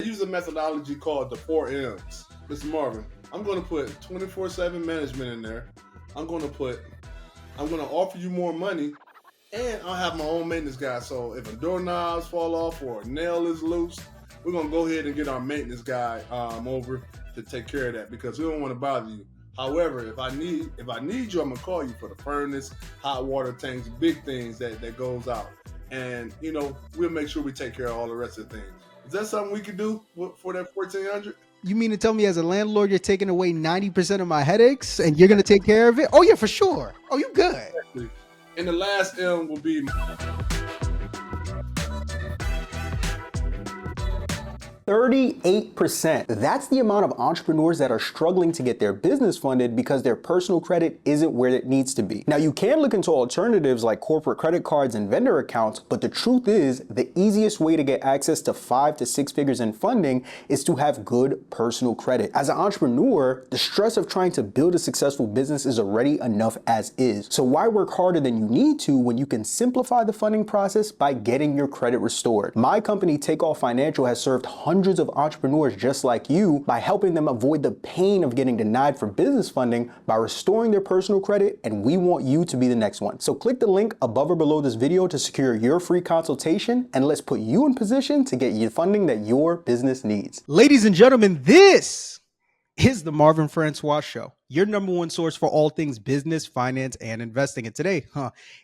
use a methodology called the 4 M's. Mr. Marvin, I'm going to put 24/7 management in there. I'm going to offer you more money, and I'll have my own maintenance guy. So if a doorknobs fall off or a nail is loose, we're going to go ahead and get our maintenance guy over to take care of that, because we don't want to bother you. However, if I need you, I'm gonna call you for the furnace, hot water tanks, big things that goes out, and we'll make sure we take care of all the rest of the things. Is that something we could do for that 1,400? You mean to tell me as a landlord you're taking away 90% of my headaches and you're gonna take care of it? Oh yeah, for sure. Oh, you good. Exactly. And the last M will be 38%. That's the amount of entrepreneurs that are struggling to get their business funded because their personal credit isn't where it needs to be. Now, you can look into alternatives like corporate credit cards and vendor accounts, but the truth is the easiest way to get access to 5 to 6 figures in funding is to have good personal credit. As an entrepreneur, the stress of trying to build a successful business is already enough as is. So why work harder than you need to when you can simplify the funding process by getting your credit restored? My company, Takeoff Financial, has served hundreds of entrepreneurs just like you by helping them avoid the pain of getting denied for business funding by restoring their personal credit, and we want you to be the next one. So click the link above or below this video to secure your free consultation, and let's put you in position to get you funding that your business needs. Ladies and gentlemen, this is the Marvin Francois Show, your number one source for all things business, finance, and investing. And today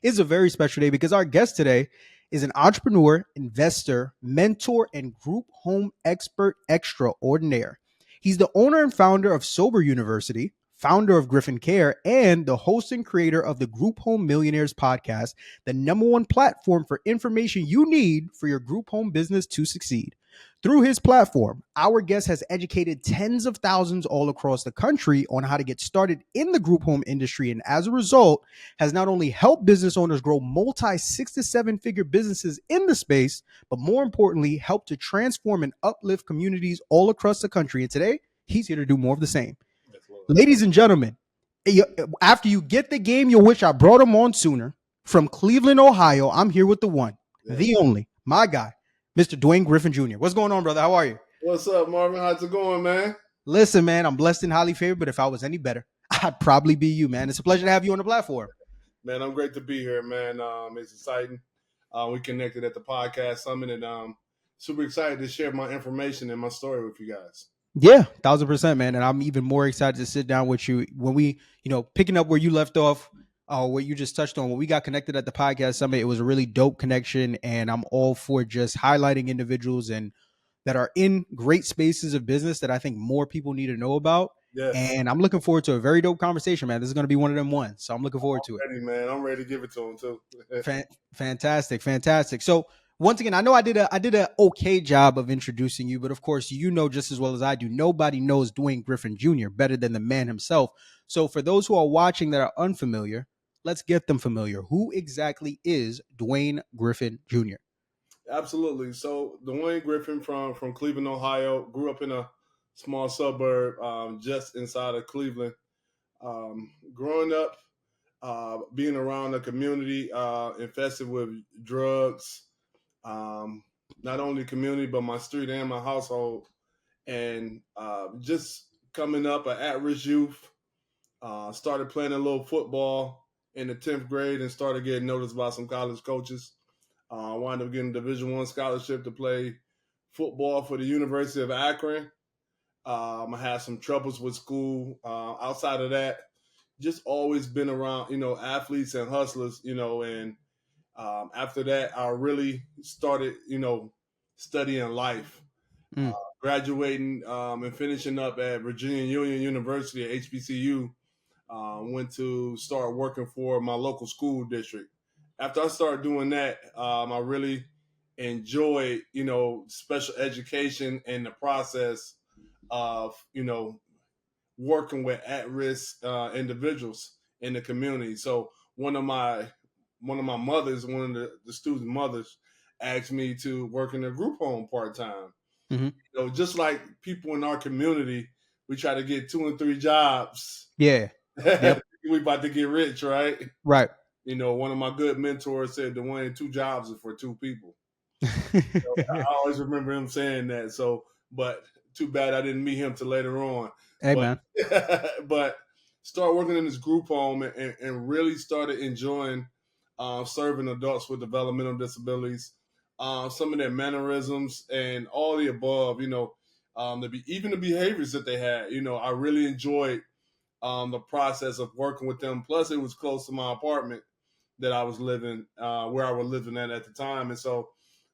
is a very special day because our guest today is an entrepreneur, investor, mentor, and group home expert extraordinaire. He's the owner and founder of Sober University, founder of Griffin Care, and the host and creator of the Group Home Millionaires podcast, the number one platform for information you need for your group home business to succeed. Through his platform, our guest has educated tens of thousands all across the country on how to get started in the group home industry, and as a result, has not only helped business owners grow multi 6 to 7 figure businesses in the space, but more importantly, helped to transform and uplift communities all across the country. And today, he's here to do more of the same. Ladies and gentlemen, after you get the game, you wish I brought him on sooner. From Cleveland, Ohio, I'm here with the one, the only, my guy, Mr. Dwayne Griffin Jr. What's going on, brother? How are you? What's up, Marvin? How's it going, man? Listen, man, I'm blessed and highly favored, but if I was any better, I'd probably be you, man. It's a pleasure to have you on the platform. Man, I'm great to be here, man. It's exciting. We connected at the podcast summit, and super excited to share my information and my story with you guys. Yeah, 1,000%, man. And I'm even more excited to sit down with you when we, picking up where you left off, what you just touched on. When we got connected at the podcast summit, it was a really dope connection, and I'm all for just highlighting individuals and that are in great spaces of business that I think more people need to know about. Yes. And I'm looking forward to a very dope conversation, man. This is going to be one of them ones, so I'm looking forward to it. Man, I'm ready to give it to him too. Fantastic. So once again, I know I did a okay job of introducing you, but of course, just as well as I do, nobody knows Dwayne Griffin Jr. better than the man himself. So for those who are watching that are unfamiliar, let's get them familiar. Who exactly is Dwayne Griffin Jr.? Absolutely. So Dwayne Griffin from Cleveland, Ohio, grew up in a small suburb just inside of Cleveland. Growing up, being around a community infested with drugs, not only community, but my street and my household. And just coming up, an at-risk youth, started playing a little football in the 10th grade and started getting noticed by some college coaches. Wound up getting a Division I scholarship to play football for the University of Akron. I had some troubles with school. Outside of that, just always been around, athletes and hustlers, and after that, I really started, studying life, graduating and finishing up at Virginia Union University at HBCU. Went to start working for my local school district. After I started doing that, I really enjoyed, special education and the process of, working with at-risk individuals in the community. So one of my mothers, one of the student mothers, asked me to work in a group home part-time. Mm-hmm. Just like people in our community, we try to get 2 and 3 jobs. Yeah. Yep. We about to get rich, right? Right. One of my good mentors said, Dwayne, 2 jobs are for 2 people. I always remember him saying that. So but too bad I didn't meet him till later on. Hey, But man. but started working in this group home and really started enjoying serving adults with developmental disabilities, some of their mannerisms and all the above. Even the behaviors that they had. I really enjoyed the process of working with them. Plus, it was close to my apartment that I was living, where I was living at the time, and so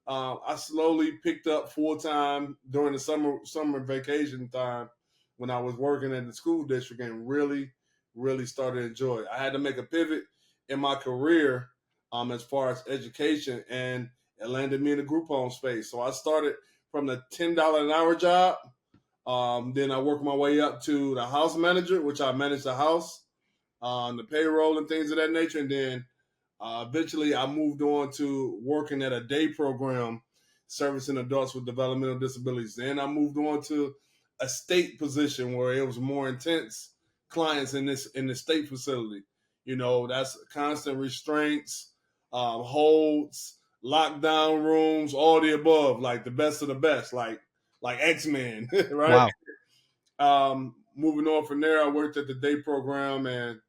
I slowly picked up full time during the summer vacation time when I was working at the school district, and really started to enjoy it. I had to make a pivot in my career as far as education, and it landed me in the group home space. So I started from the $10 an hour job. Then I worked my way up to the house manager, which I managed the house, the payroll and things of that nature. And then eventually I moved on to working at a day program servicing adults with developmental disabilities. Then I moved on to a state position where it was more intense clients in the state facility. That's constant restraints, holds, lockdown rooms, all the above, like the best of the best, like X-Men, right? Wow. Moving on from there, I worked at the day program, and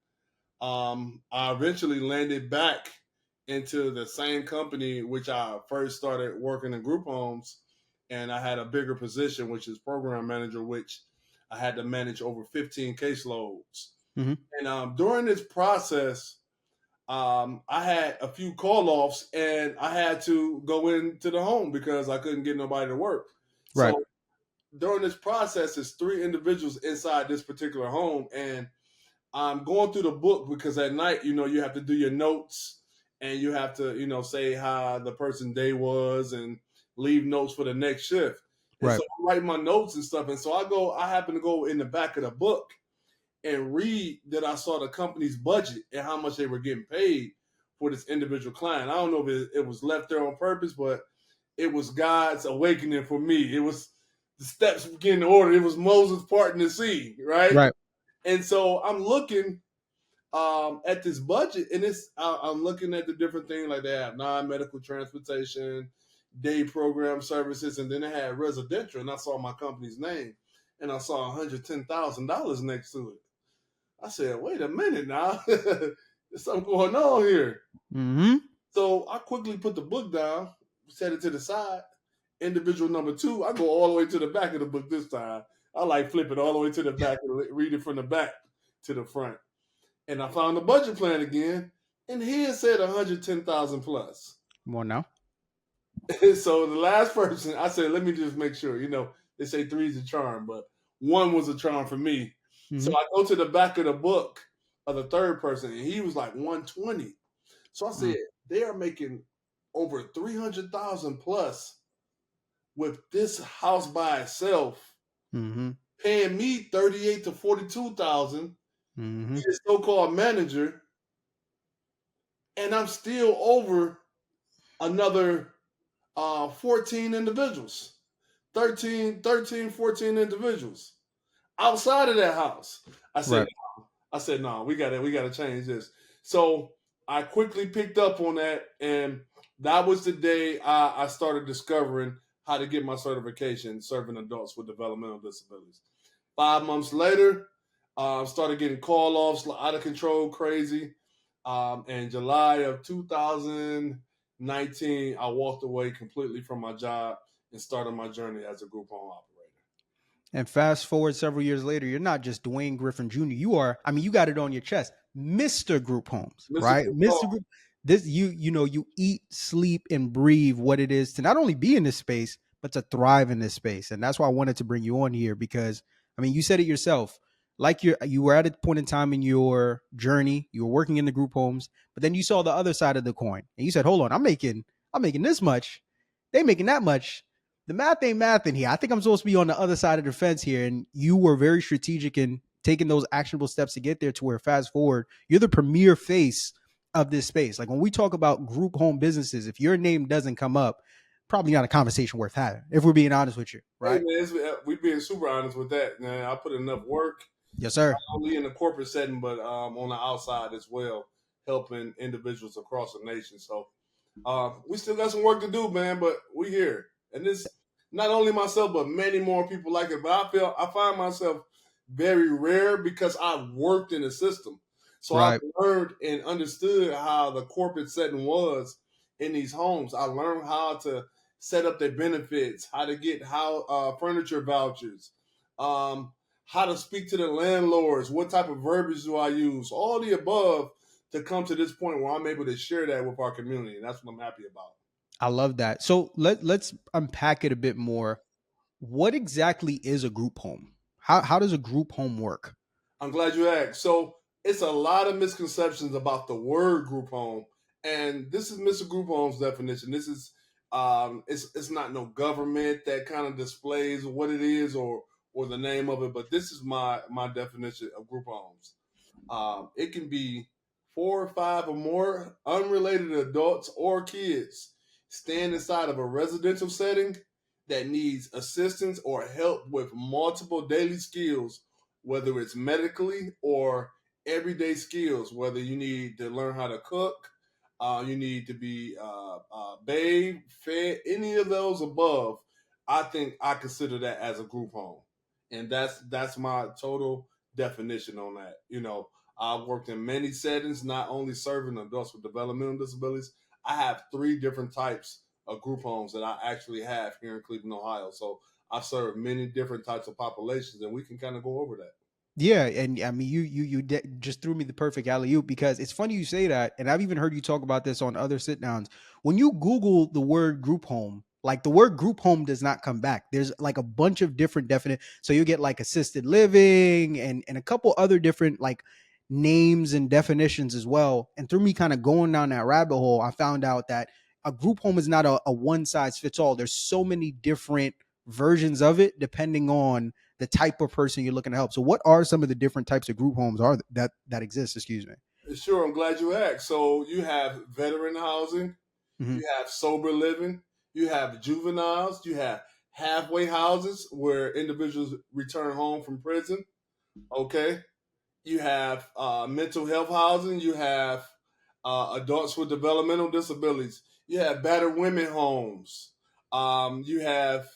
I eventually landed back into the same company which I first started working in group homes, and I had a bigger position, which is program manager, which I had to manage over 15 caseloads. Mm-hmm. And during this process, I had a few call offs, and I had to go into the home because I couldn't get nobody to work. Right. So during this process, there's 3 individuals inside this particular home, and I'm going through the book because at night, you have to do your notes and you have to, say how the person's day was and leave notes for the next shift. And Right. so I write my notes and stuff. And so I happen to go in the back of the book and read that I saw the company's budget and how much they were getting paid for this individual client. I don't know if it was left there on purpose, but it was God's awakening for me. It was the steps beginning to order. It was Moses parting the sea, right? Right. And so I'm looking at this budget, and I'm looking at the different things, like they have non-medical transportation, day program services, and then they had residential. And I saw my company's name, and I saw $110,000 next to it. I said, "Wait a minute now, there's something going on here." Mm-hmm. So I quickly put the book down, set it to the side. Individual number 2, I go all the way to the back of the book this time. I like flip it all the way to the back and read it from the back to the front. And I found the budget plan again, and here it said 110,000 plus. Come on now. So the last person, I said, let me just make sure. They say 3 is a charm, but 1 was a charm for me. Mm-hmm. So I go to the back of the book of the third person, and he was like 120. So I said, they are making over 300,000 plus with this house by itself, Mm-hmm. paying me 38 to 42,000. Mm-hmm. Be a so-called manager, and I'm still over another 14 individuals, 14 individuals outside of that house. I said, no, we gotta change this. So I quickly picked up on that, and that was the day I started discovering how to get my certification serving adults with developmental disabilities. 5 months later, started getting call offs, out of control, crazy. In July of 2019, I walked away completely from my job and started my journey as a group home operator. And fast forward several years later, you're not just Dwayne Griffin Jr. You are, you got it on your chest, Mr. Group Homes, right? Mr. Group. This you eat, sleep, and breathe what it is to not only be in this space, but to thrive in this space. And that's why I wanted to bring you on here because you said it yourself. Like you were at a point in time in your journey, you were working in the group homes, but then you saw the other side of the coin, and you said, "Hold on, I'm making this much, they making that much. The math ain't math in here. I think I'm supposed to be on the other side of the fence here." And you were very strategic in taking those actionable steps to get there to where, fast forward, you're the premier face of this space. Like when we talk about group home businesses, if your name doesn't come up, probably not a conversation worth having, if we're being honest with you, right? Hey man, we being super honest with that, man. I put enough work, Yes, sir. not only in the corporate setting, but on the outside as well, helping individuals across the nation. So we still got some work to do, man, but we here. And this not only myself, but many more people like it. But I find myself very rare because I worked in the system. So I've Right. learned and understood how the corporate setting was in these homes. I learned how to set up their benefits, how to get furniture vouchers, um, how to speak to the landlords, what type of verbiage do I use, all the above to come to this point where I'm able to share that with our community. And that's what I'm happy about. I love that. So let's unpack it a bit more. What exactly is a group home? How does a group home work? I'm glad you asked. So it's a lot of misconceptions about the word group home, and this is Mr. Group Home's definition. This is it's not no government that kind of displays what it is or the name of it, but this is my definition of group homes. It can be 4 or 5 or more unrelated adults or kids staying inside of a residential setting that needs assistance or help with multiple daily skills, whether it's medically or everyday skills, whether you need to learn how to cook, you need to be bathed, fed, any of those above. I think I consider that as a group home, and that's my total definition on that. I've worked in many settings, not only serving adults with developmental disabilities. I have 3 different types of group homes that I actually have here in Cleveland, Ohio. So I serve many different types of populations, and we can kind of go over that. Yeah, and I mean, just threw me the perfect alley oop because it's funny you say that, and I've even heard you talk about this on other sit downs. When you Google the word group home, like the word group home does not come back. There's like a bunch of different definite. So you get like assisted living and a couple other different like names and definitions as well. And through me kind of going down that rabbit hole, I found out that a group home is not a one size fits all. There's so many different versions of it depending on the type of person you're looking to help. So what are some of the different types of group homes are that exist, excuse me? Sure, I'm glad you asked. So you have veteran housing, Mm-hmm. you have sober living, you have juveniles, you have halfway houses where individuals return home from prison. Okay, you have mental health housing, you have adults with developmental disabilities, you have battered women homes, you have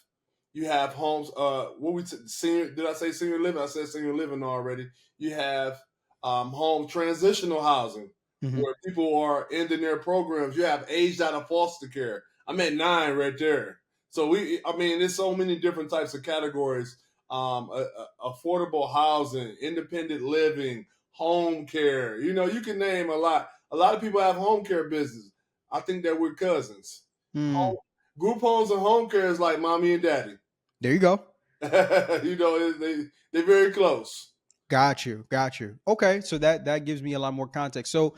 homes. What we senior? Did I say senior living? I said senior living already. You have home transitional housing Mm-hmm. where people are ending their programs. You have aged out of foster care. I'm at 9 right there. So I mean, there's so many different types of categories. Affordable housing, independent living, home care. You can name a lot. A lot of people have home care business. I think that we're cousins. Mm, Home, group homes and home care is like mommy and daddy. there you go. They're very close. Got you. Okay, so that gives me a lot more context. So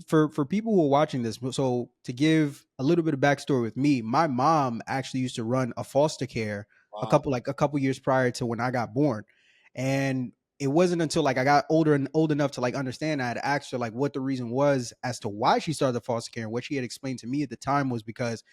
for people who are watching this, so to give a little bit of backstory with me, my mom actually used to run a foster care Wow. a couple years prior to when I got born, and it wasn't until like I got older and old enough to like understand, I had asked her like what the reason was as to why she started the foster care, and what she had explained to me at the time was because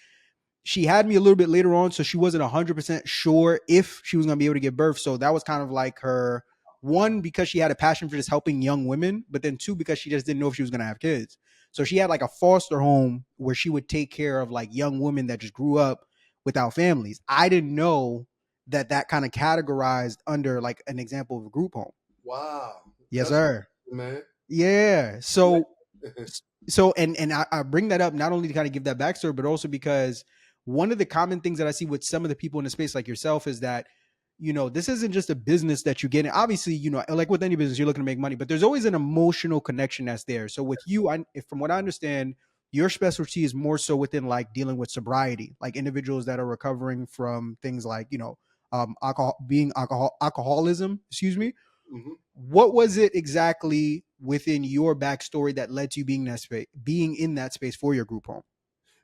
she had me a little bit later on, so she wasn't 100% sure if she was going to be able to give birth. So that was kind of like her one, because she had a passion for just helping young women, but then two, because she just didn't know if she was going to have kids. So she had like a foster home where she would take care of like young women that just grew up without families. I didn't know that kind of categorized under like an example of a group home. Wow. Yes, That's sir. man. Yeah. So and I bring that up not only to kind of give that backstory, but also because one of the common things that I see with some of the people in the space like yourself is that, this isn't just a business that you get in. Obviously, like with any business, you're looking to make money, but there's always an emotional connection that's there. So with you, from what I understand, your specialty is more so within like dealing with sobriety, like individuals that are recovering from things like, alcoholism, excuse me. Mhm. What was it exactly within your backstory that led to you being in that space for your group home?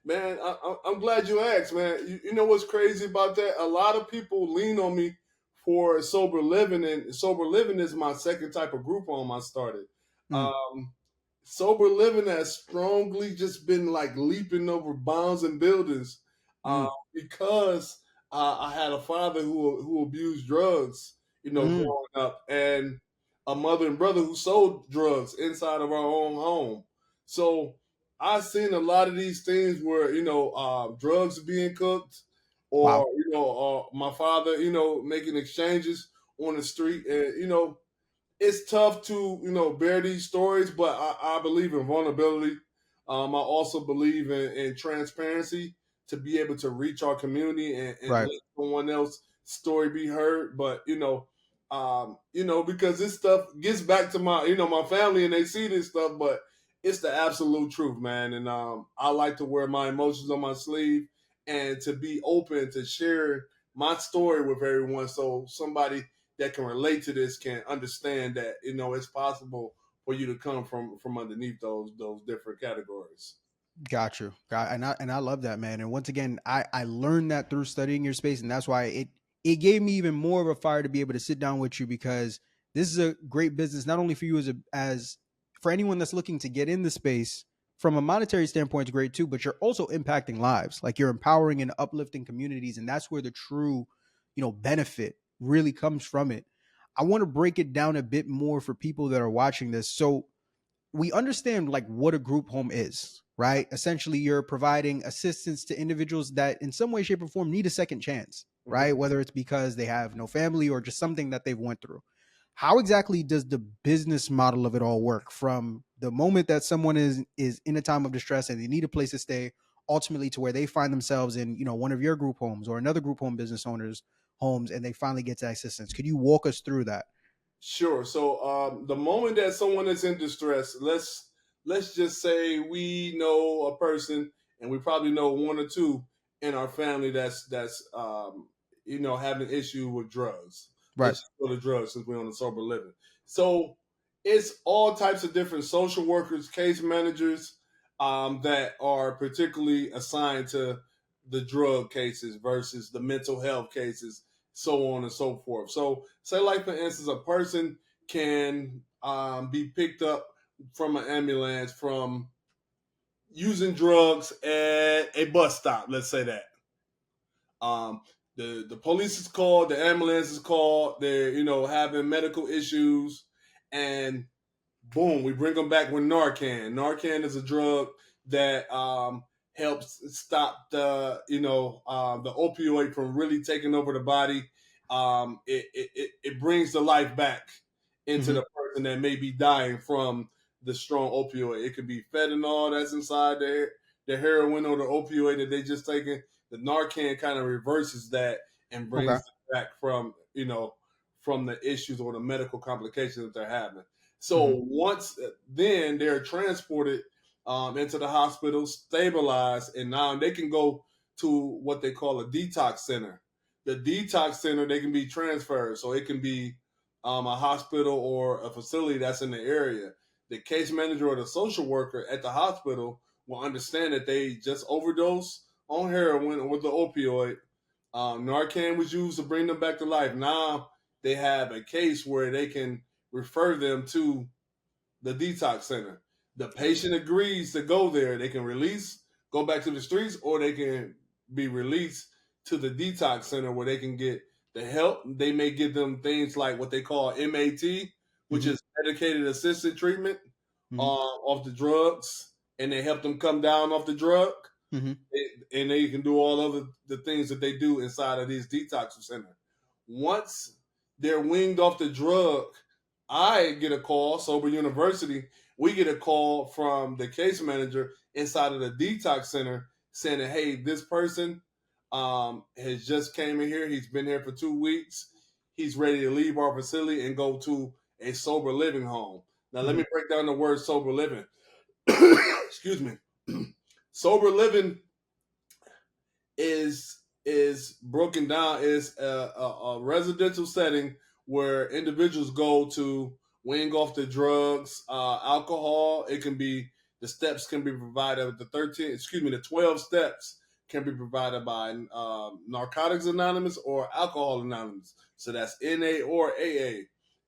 Man, I'm glad you asked, man. You know what's crazy about that? A lot of people lean on me for sober living, and sober living is my second type of group home I started. Mm, Um, Sober living has strongly just been like leaping over bounds and buildings mm, because I had a father who abused drugs, mm. growing up, and a mother and brother who sold drugs inside of our own home. So I've seen a lot of these things where drugs are being cooked, or Wow. my father, making exchanges on the street, and it's tough to bear these stories, but I believe in vulnerability. I also believe in transparency to be able to reach our community and Right. let someone else's story be heard. But because this stuff gets back to my family and they see this stuff, but it's the absolute truth, man. And I like to wear my emotions on my sleeve and to be open to share my story with everyone, so somebody that can relate to this can understand that it's possible for you to come from underneath those different categories. Got you. And I love that, man. And once again, I learned that through studying your space, and that's why it gave me even more of a fire to be able to sit down with you, because this is a great business not only for you as for anyone that's looking to get in the space. From a monetary standpoint, it's great too, but you're also impacting lives. Like, you're empowering and uplifting communities, and that's where the true, benefit really comes from it. I want to break it down a bit more for people that are watching this. So we understand like what a group home is, right? Essentially, you're providing assistance to individuals that in some way, shape, or form need a second chance, Mhm. right? Whether it's because they have no family or just something that they've went through. How exactly does the business model of it all work, from the moment that someone is in a time of distress and they need a place to stay, ultimately to where they find themselves in, one of your group homes or another group home business owners homes, and they finally get to assistance? Could you walk us through that? Sure. So the moment that someone is in distress, let's just say we know a person, and we probably know one or two in our family that's having issue with drugs. Right. Let's just go to drugs since we're on the sober living. So it's all types of different social workers, case managers, that are particularly assigned to the drug cases versus the mental health cases, so on and so forth. So, say, like for instance, a person can be picked up from an ambulance from using drugs at a bus stop. Let's say that um, the police is called, the ambulance is called. They're having medical issues, and boom, we bring them back with Narcan. Narcan is a drug that helps stop the opioid from really taking over the body. It brings the life back into Mm-hmm. the person that may be dying from the strong opioid. It could be fentanyl that's inside the heroin or the opioid that they just taken. The Narcan kind of reverses that and brings Okay. them back from the issues or the medical complications that they're having. Mm-hmm. So once then they're transported into the hospital, stabilized, and now they can go to what they call a detox center. The detox center, they can be transferred, so it can be a hospital or a facility that's in the area. The case manager or the social worker at the hospital will understand that they just overdosed on heroin or the opioid. Narcan was used to bring them back to life. Now they have a case where they can refer them to the detox center. The patient agrees to go there. They can go back to the streets, or they can be released to the detox center where they can get the help. They may give them things like what they call MAT, which Mm-hmm. is medicated assisted treatment Mm-hmm. off the drugs, and they help them come down off the drug, Mm-hmm. and they can do all of the things that they do inside of these detox center. Once they're weaned off the drug, I get a call, Sober University, we get a call from the case manager inside of the detox center saying that, hey, this person has just came in here. He's been here for 2 weeks. He's ready to leave our facility and go to a sober living home. Now, let Mm-hmm. me break down the word sober living. Excuse me. Sober living is broken down is a residential setting where individuals go to wean off the drugs, alcohol. It can be the steps can be provided. The 12 steps can be provided by Narcotics Anonymous or Alcohol Anonymous. So that's NA or AA.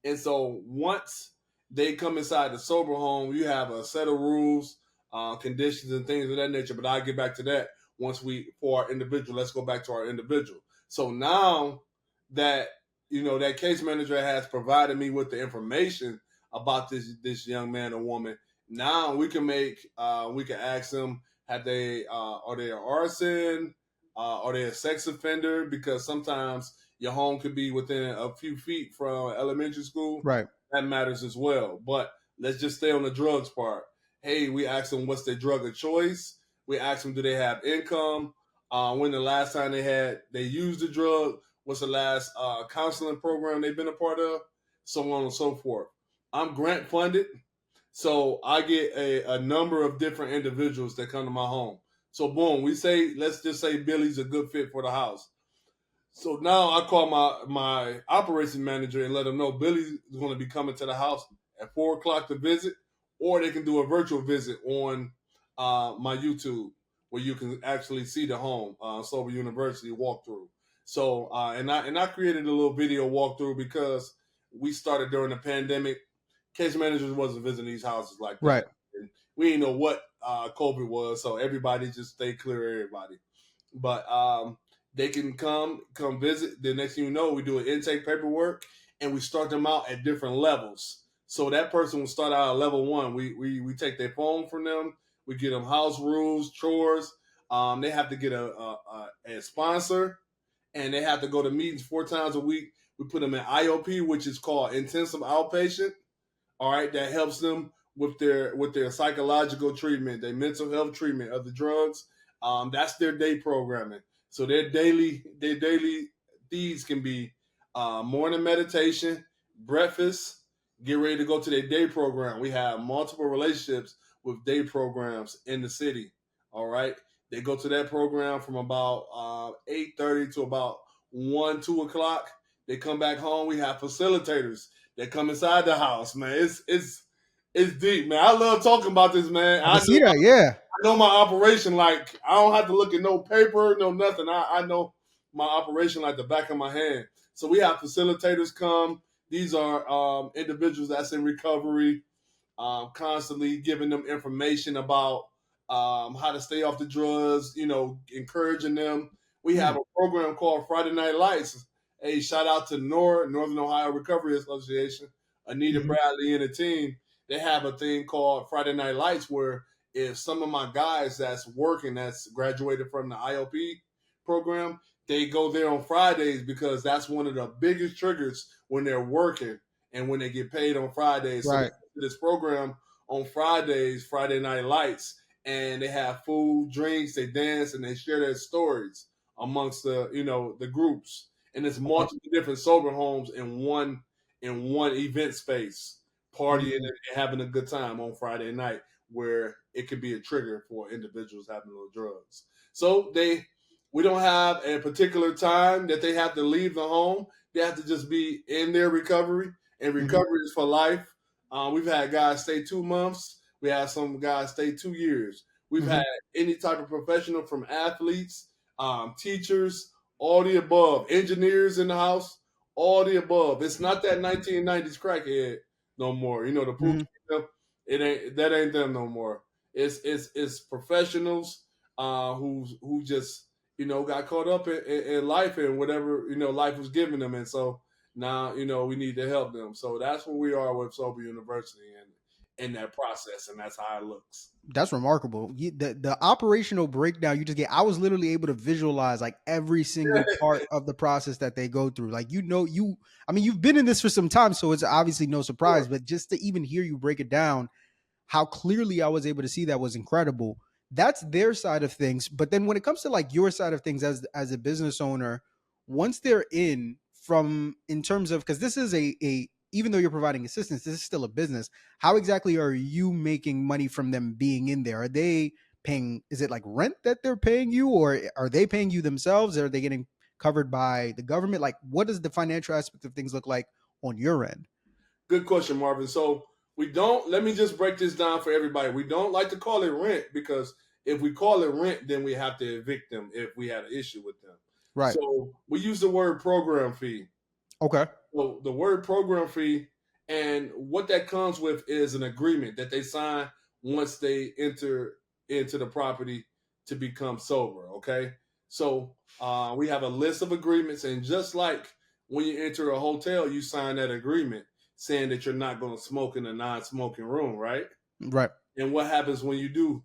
And so once they come inside the sober home, you have a set of rules, conditions, and things of that nature. But I'll get back to that once for our individual. Let's go back to our individual. So now that that case manager has provided me with the information about this young man or woman, now we can ask them, have they are they an arson, Are they a sex offender? Because sometimes your home could be within a few feet from elementary school. Right. That matters as well. But let's just stay on the drugs part. Hey, we ask them what's their drug of choice. We ask them, do they have income? When the last time they used the drug? What's the last counseling program they've been a part of? So on and so forth. I'm grant funded, so I get a number of different individuals that come to my home. So boom, let's just say Billy's a good fit for the house. So now I call my operation manager and let them know Billy's going to be coming to the house at 4 o'clock to visit, or they can do a virtual visit on my YouTube where you can actually see the home, Sober University walkthrough. So and I created a little video walkthrough because we started during the pandemic. Case managers wasn't visiting these houses like that. Right. And we didn't know what COVID was, so everybody just stayed clear of everybody. But they can come visit. The next thing you know, we do an intake paperwork and we start them out at different levels. So that person will start out at level 1. We take their phone from them. We get them house rules, chores. They have to get a sponsor, and they have to go to meetings 4 times a week. We put them in IOP, which is called intensive outpatient. All right, that helps them with their psychological treatment, their mental health treatment of the drugs. That's their day programming. So their daily feeds can be morning meditation, breakfast, get ready to go to their day program. We have multiple relationships with day programs in the city. All right, they go to that program from about 8:30 to about 1, 2 o'clock. They come back home. We have facilitators that come inside the house, man. It's deep, man. I love talking about this, man. I can see that. Yeah. I know my operation like I don't have to look at no paper, no nothing. I know my operation like the back of my hand. So we have facilitators come. These are individuals that's in recovery, constantly giving them information about how to stay off the drugs, encouraging them. We have a program called Friday Night Lights. Hey, shout out to Northern Ohio Recovery Association, Anita Bradley and the team. They have a thing called Friday Night Lights where if some of my guys that's working, that's graduated from the IOP program, they go there on Fridays because that's one of the biggest triggers when they're working and when they get paid on Fridays. So Right. this program on Fridays, Friday Night Lights, and they have food, drinks, they dance, and they share their stories amongst the groups. And it's multiple different sober homes in one event space, partying and having a good time on Friday night, where it could be a trigger for individuals having those drugs. So we don't have a particular time that they have to leave the home. They have to just be in their recovery, and recovery is for life. We've had guys stay 2 months. We have some guys stay 2 years. We've had any type of professional, from athletes, teachers, all the above, engineers in the house, all the above. It's not that 1990s crackhead no more. The Pookie, that ain't them no more. It's professionals who just got caught up in life and whatever life was giving them, and so now we need to help them. So that's where we are with Sober University and in that process, and that's how it looks. That's remarkable. The operational breakdown you just get, I was literally able to visualize like every single part of the process that they go through. Like, you've been in this for some time, so it's obviously no surprise, but just to even hear you break it down, how clearly I was able to see that was incredible. That's their side of things. But then when it comes to like your side of things as a business owner, once they're in terms of, because this is a even though you're providing assistance, this is still a business. How exactly are you making money from them being in there? Are they paying, is it like rent that they're paying you, or are they paying you themselves? Are they getting covered by the government? Like, what does the financial aspect of things look like on your end? Good question, Marvin. So let me just break this down for everybody. We don't like to call it rent because if we call it rent, then we have to evict them if we had an issue with them. Right. So we use the word program fee. Okay. So the word program fee, and what that comes with is an agreement that they sign once they enter into the property to become sober. Okay. So we have a list of agreements, and just like when you enter a hotel, you sign that agreement saying that you're not going to smoke in a non-smoking room, right? Right. And what happens when you do?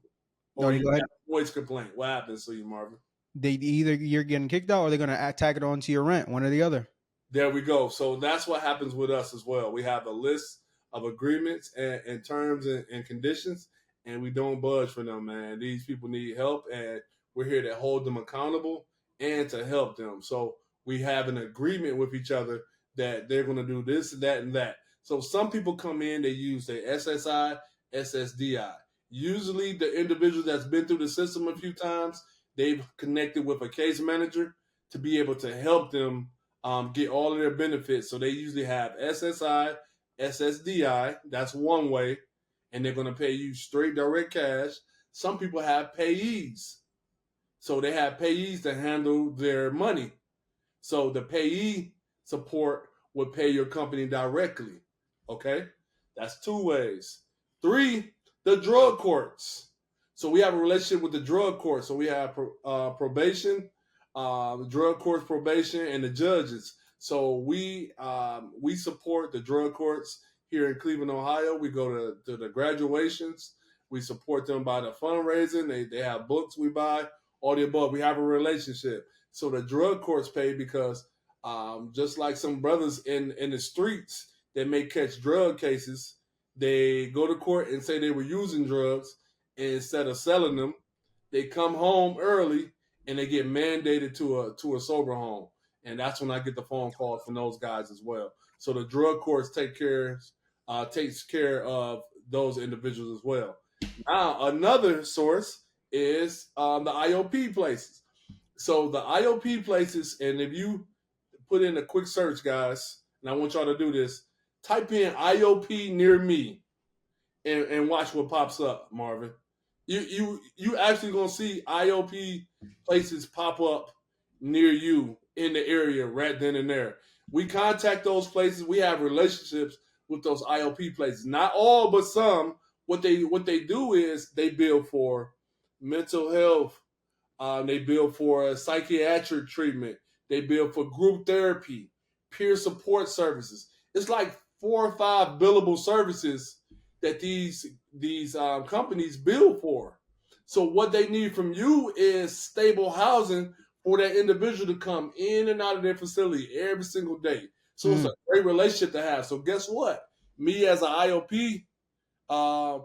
No, you go ahead. Voice complaint. What happens to you, Marvin? either you're getting kicked out or they're going to tag it onto your rent, one or the other. There we go. So that's what happens with us as well. We have a list of agreements and terms and conditions, and we don't budge for them, man. These people need help, and we're here to hold them accountable and to help them. So we have an agreement with each other that they're going to do this and that and that. So some people come in, they use their SSI, SSDI. Usually the individual that's been through the system a few times, they've connected with a case manager to be able to help them get all of their benefits. So they usually have SSI, SSDI. That's one way, and they're going to pay you straight direct cash. Some people have payees. So they have payees to handle their money. So the payee support would pay your company directly. Okay? That's two ways. 3, the drug courts. So we have a relationship with the drug court. So we have probation, drug courts, probation, and the judges. So we support the drug courts here in Cleveland, Ohio. We go to the graduations. We support them by the fundraising. They have books we buy, all the above. We have a relationship. So the drug courts pay because just like some brothers in the streets that may catch drug cases, they go to court and say they were using drugs, and instead of selling them, they come home early and they get mandated to a sober home. And that's when I get the phone call from those guys as well. So the drug courts takes care of those individuals as well. Now, another source is the IOP places. So the IOP places, and if you put in a quick search, guys, and I want y'all to do this, type in IOP near me and watch what pops up, Marvin. You actually gonna see IOP places pop up near you in the area right then and there. We contact those places. We have relationships with those IOP places. Not all, but some. What they do is they bill for mental health. They bill for psychiatric treatment. They bill for group therapy, peer support services. It's like 4 or 5 billable services that these companies bill for. So what they need from you is stable housing for that individual to come in and out of their facility every single day. So it's a great relationship to have. So guess what? Me as an IOP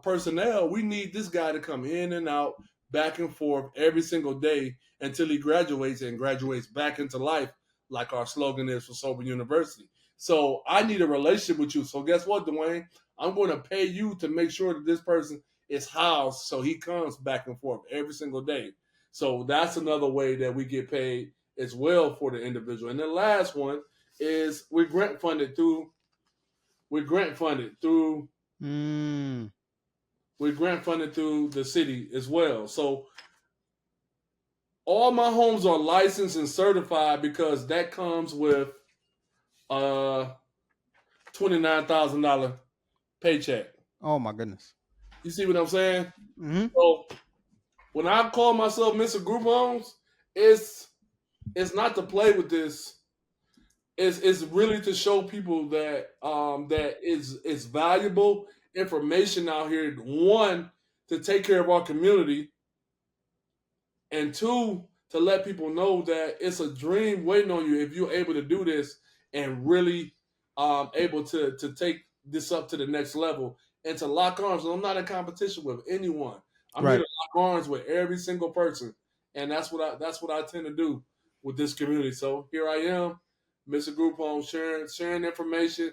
personnel, we need this guy to come in and out, back and forth every single day until he graduates and graduates back into life, like our slogan is for Sober University. So I need a relationship with you. So guess what, Dwayne? I'm going to pay you to make sure that this person is housed so he comes back and forth every single day. So that's another way that we get paid as well for the individual. And the last one is we're grant funded through the city as well. So all my homes are licensed and certified because that comes with a $29,000 paycheck. Oh my goodness. You see what I'm saying? Mm-hmm. So when I call myself Mr. Group Homes, it's not to play with this. It's really to show people that that it's valuable information out here. 1, to take care of our community, and 2, to let people know that it's a dream waiting on you if you're able to do this and really able to take this up to the next level and to lock arms. And I'm not in competition with anyone. I'm here to lock arms with every single person, and that's what I tend to do with this community. So here I am, Mr. Group Home, sharing information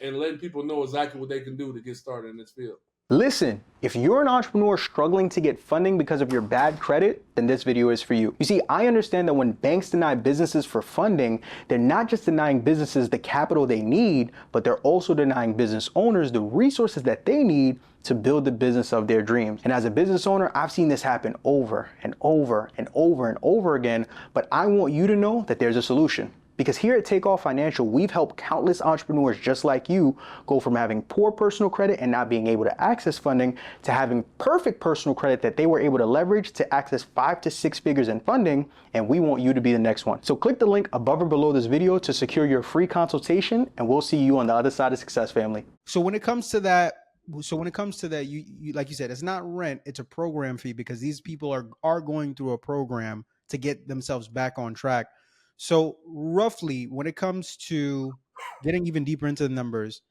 and letting people know exactly what they can do to get started in this field. Listen, if you're an entrepreneur struggling to get funding because of your bad credit, then this video is for you. You see, I understand that when banks deny businesses for funding, they're not just denying businesses the capital they need, but they're also denying business owners the resources that they need to build the business of their dreams. And as a business owner, I've seen this happen over and over and over and over again, but I want you to know that there's a solution. Because here at Takeoff Financial, we've helped countless entrepreneurs just like you go from having poor personal credit and not being able to access funding to having perfect personal credit that they were able to leverage to access 5 to 6 figures in funding, and we want you to be the next one. So click the link above or below this video to secure your free consultation, and we'll see you on the other side of success, family. So when it comes to that, you like you said, it's not rent, it's a program fee because these people are going through a program to get themselves back on track. So, roughly, when it comes to getting even deeper into the numbers,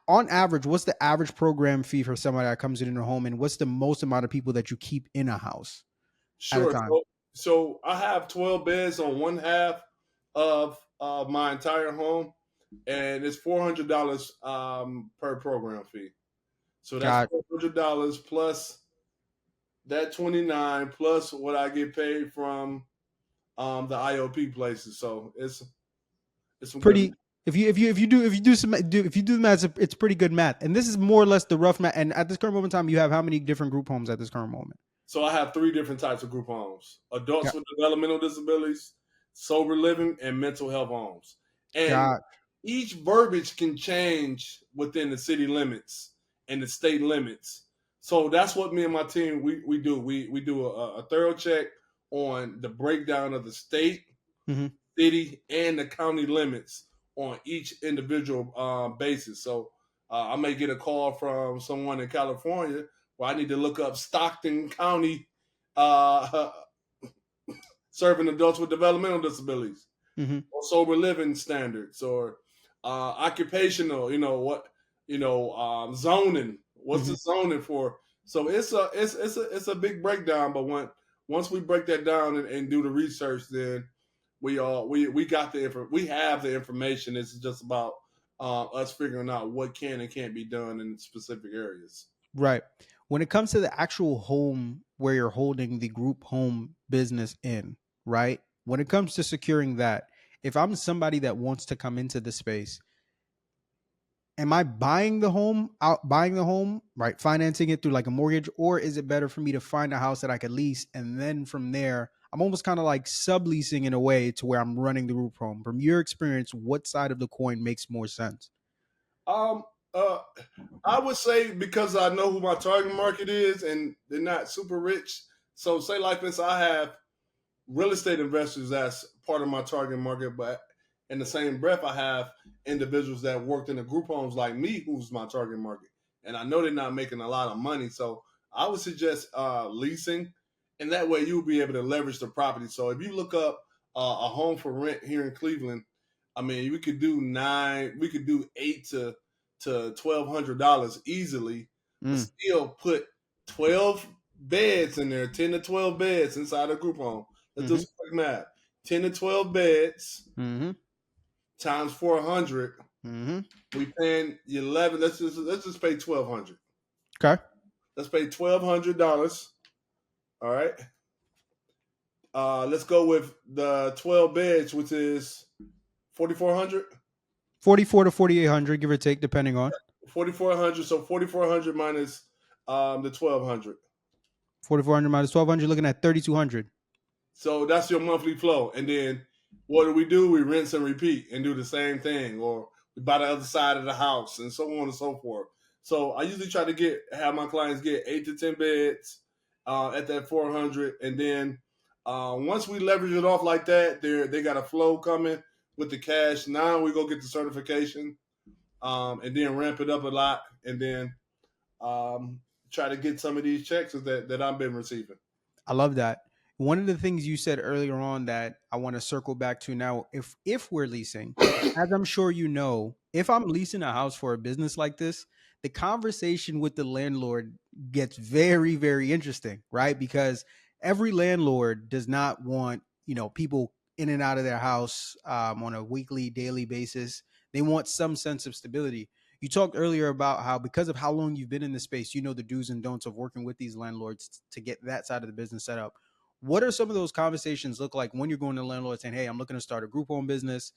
on average, what's the average program fee for somebody that comes in your home, and what's the most amount of people that you keep in a house at a Sure. time? So I have 12 beds on one half of my entire home, and it's $400 per program fee. So that's Got $400 plus that 29 plus what I get paid from the IOP places. So it's some good. pretty. If you do the math, it's pretty good math. And this is more or less the rough math. And at this current moment in time, you have how many different group homes at this current moment? So I have three different types of group homes: adults Got, with developmental disabilities, sober living, and mental health homes. And got each verbiage can change within the city limits and the state limits. So that's what me and my team we do. We do a thorough check on the breakdown of the state, hmm city, and the county limits on each individual basis. So I may get a call from someone in California where I need to look up Stockton County uh, serving adults with developmental disabilities, hmm or sober living standards, or occupational. Zoning. What's hmm the zoning for? So it's a big breakdown. But once we break that down and do the research, then we got we have the information. It's just about us figuring out what can and can't be done in specific areas. Right. When it comes to the actual home where you're holding the group home business in, right? When it comes to securing that, if I'm somebody that wants to come into the space, am I buying the home, right? Financing it through like a mortgage, or is it better for me to find a house that I could lease, and then from there, I'm almost kind of like subleasing in a way to where I'm running the group home. From your experience, what side of the coin makes more sense? Um, uh, I would say because I know who my target market is, and they're not super rich. So, say like this, I have real estate investors that's part of my target market, but in the same breath, I have individuals that worked in the group homes like me, who's my target market, and I know they're not making a lot of money. So, I would suggest leasing, and that way you'll be able to leverage the property. So, if you look up a home for rent here in Cleveland, I mean, we could do eight to $1,200 easily, but Mm, still put 12 beds in there, 10 to 12 beds inside a group home. Let's do hmm some quick math. 10 to 12 beds hmm times 400. hmm We paying 11. Let's just pay 1,200. Okay. Let's pay $1,200. All right. Let's go with the 12 beds, which is 4,400. 44 to 4,800, give or take, depending on 4,400. So 4,400 minus the 1,200. 4,400 minus 1,200, looking at 3,200. So that's your monthly flow. And then what do? We rinse and repeat and do the same thing, or we buy the other side of the house, and so on and so forth. So I usually try to have my clients get 8 to 10 beds at that 400, and then once we leverage it off like that, they got a flow coming with the cash. Now we go get the certification, and then ramp it up a lot, and then um, try to get some of these checks that I've been receiving. I love that. One of the things you said earlier on that I want to circle back to now, if we're leasing, as I'm sure you know, if I'm leasing a house for a business like this, the conversation with the landlord gets very, very interesting, right? Because every landlord does not want, people in and out of their house on a weekly, daily basis. They want some sense of stability. You talked earlier about how, because of how long you've been in the space, you know the do's and don'ts of working with these landlords to get that side of the business set up. What are some of those conversations look like when you're going to the landlord saying, hey, I'm looking to start a group home business.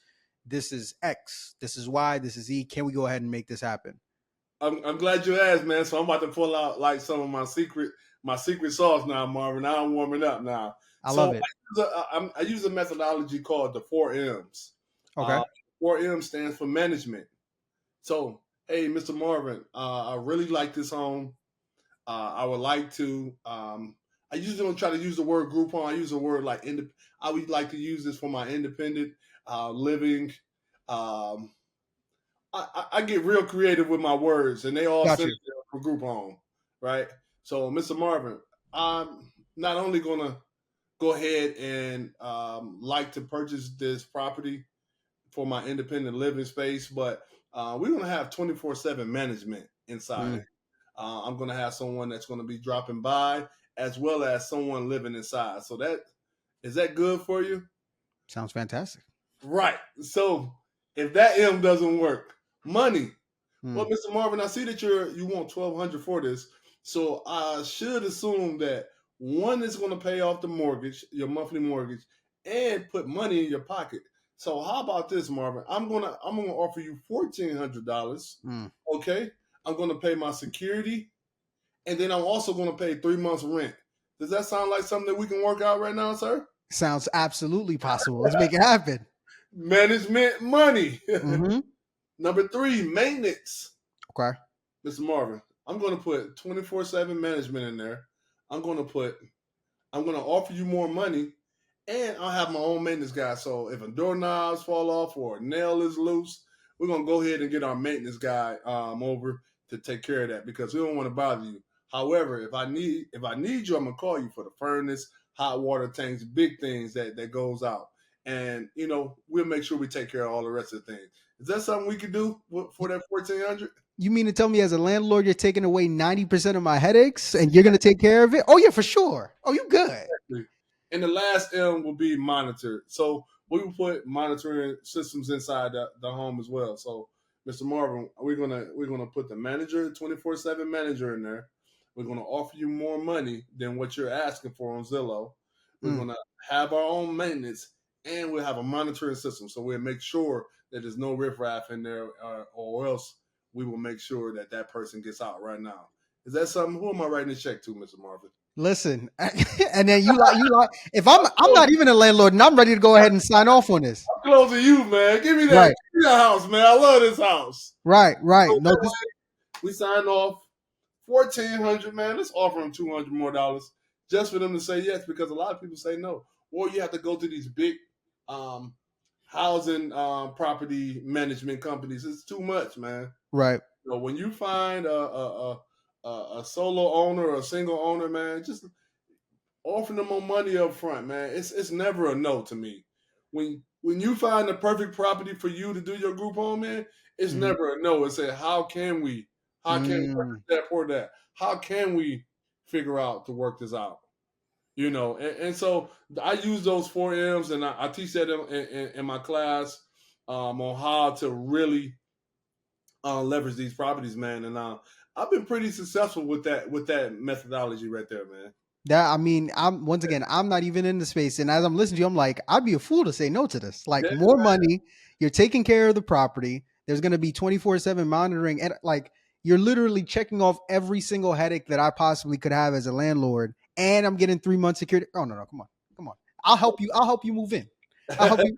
This is X, this is Y, this is Z. Can we go ahead and make this happen? I'm glad you asked, man. So I'm about to pull out like some of my secret sauce now, Marvin. Now I'm warming up now. I So love it. I use a methodology called the 4 M's. Okay. Uh, 4 M stands for management. So, hey, Mr. Marvin, I really like this home. I would like to. I usually don't try to use the word group home. I use the word like I would like to use this for my independent living. Um, I get real creative with my words, and they all Got send you. it for group home, right? So, Mr. Marvin, I'm not only gonna go ahead and like to purchase this property for my independent living space, but we're going to have 24/7 management inside it. I'm going to have someone that's going to be dropping by as well as someone living inside. So that is that good for you? Sounds fantastic. Right. So if that M doesn't work, money. Well, Mm. Mr. Marvin, I see that you want 1,200 for this, so I should assume that one is going to pay off the mortgage, your monthly mortgage, and put money in your pocket. So how about this, Marvin? I'm gonna offer you $1,400. Mm. Okay, I'm gonna pay my security, and then I'm also gonna pay 3 months rent. Does that sound like something that we can work out right now, sir? Sounds absolutely possible. Let's make it happen. Management money. Mm-hmm. Number three, maintenance. Okay. Mr. Marvin, I'm going to put 24/7 management in there. I'm going to offer you more money, and I'll have my own maintenance guy. So if a doorknobs fall off or a nail is loose, we're going to go ahead and get our maintenance guy over to take care of that because we don't want to bother you. However, if I need you, I'm going to call you for the furnace, hot water tanks, big things that goes out. And we'll make sure we take care of all the rest of the things. Is that something we could do for that 1,400? You mean to tell me as a landlord, you're taking away 90% of my headaches and you're going to take care of it? Oh, yeah, for sure. Oh, you good. And the last M will be monitored. So we will put monitoring systems inside the home as well. So, Mr. Marvin, we're gonna put the manager, 24/7 manager in there. We're gonna offer you more money than what you're asking for on Zillow. We're gonna have our own maintenance, and we'll have a monitoring system. So we'll make sure that there's no riffraff in there, or else we will make sure that that person gets out right now. Is that something? Who am I writing a check to, Mr. Marvin? Listen, and then you like. If I'm not even a landlord, and I'm ready to go ahead and sign off on this. I'm close to you, man. Give me that. Right. Give me that house, man. I love this house. Right. So No, that way, we signed off 1,400, man. Let's offer them $200 more just for them to say yes, because a lot of people say no. Or you have to go to these big housing property management companies. It's too much, man. right. So when you find a solo owner or a single owner, man, just offer them more money up front, man. It's never a no to me. When you find the perfect property for you to do your group home in, it's Mhm. never a no. It's a how can we purchase that for that? How can we figure out to work this out? And so I use those 4 M's, and I teach that in my class on how to really leverage these properties, man. And I've been pretty successful with that methodology right there, man. That I mean, I'm once again, I'm not even in the space, and as I'm listening to you, I'm like, I'd be a fool to say no to this. Like Yeah, more money, you're taking care of the property. There's going to be 24/7 monitoring, and like you're literally checking off every single headache that I possibly could have as a landlord, and I'm getting 3 months security. Oh no, come on. I'll help you. I'll help you move in. I'll help you.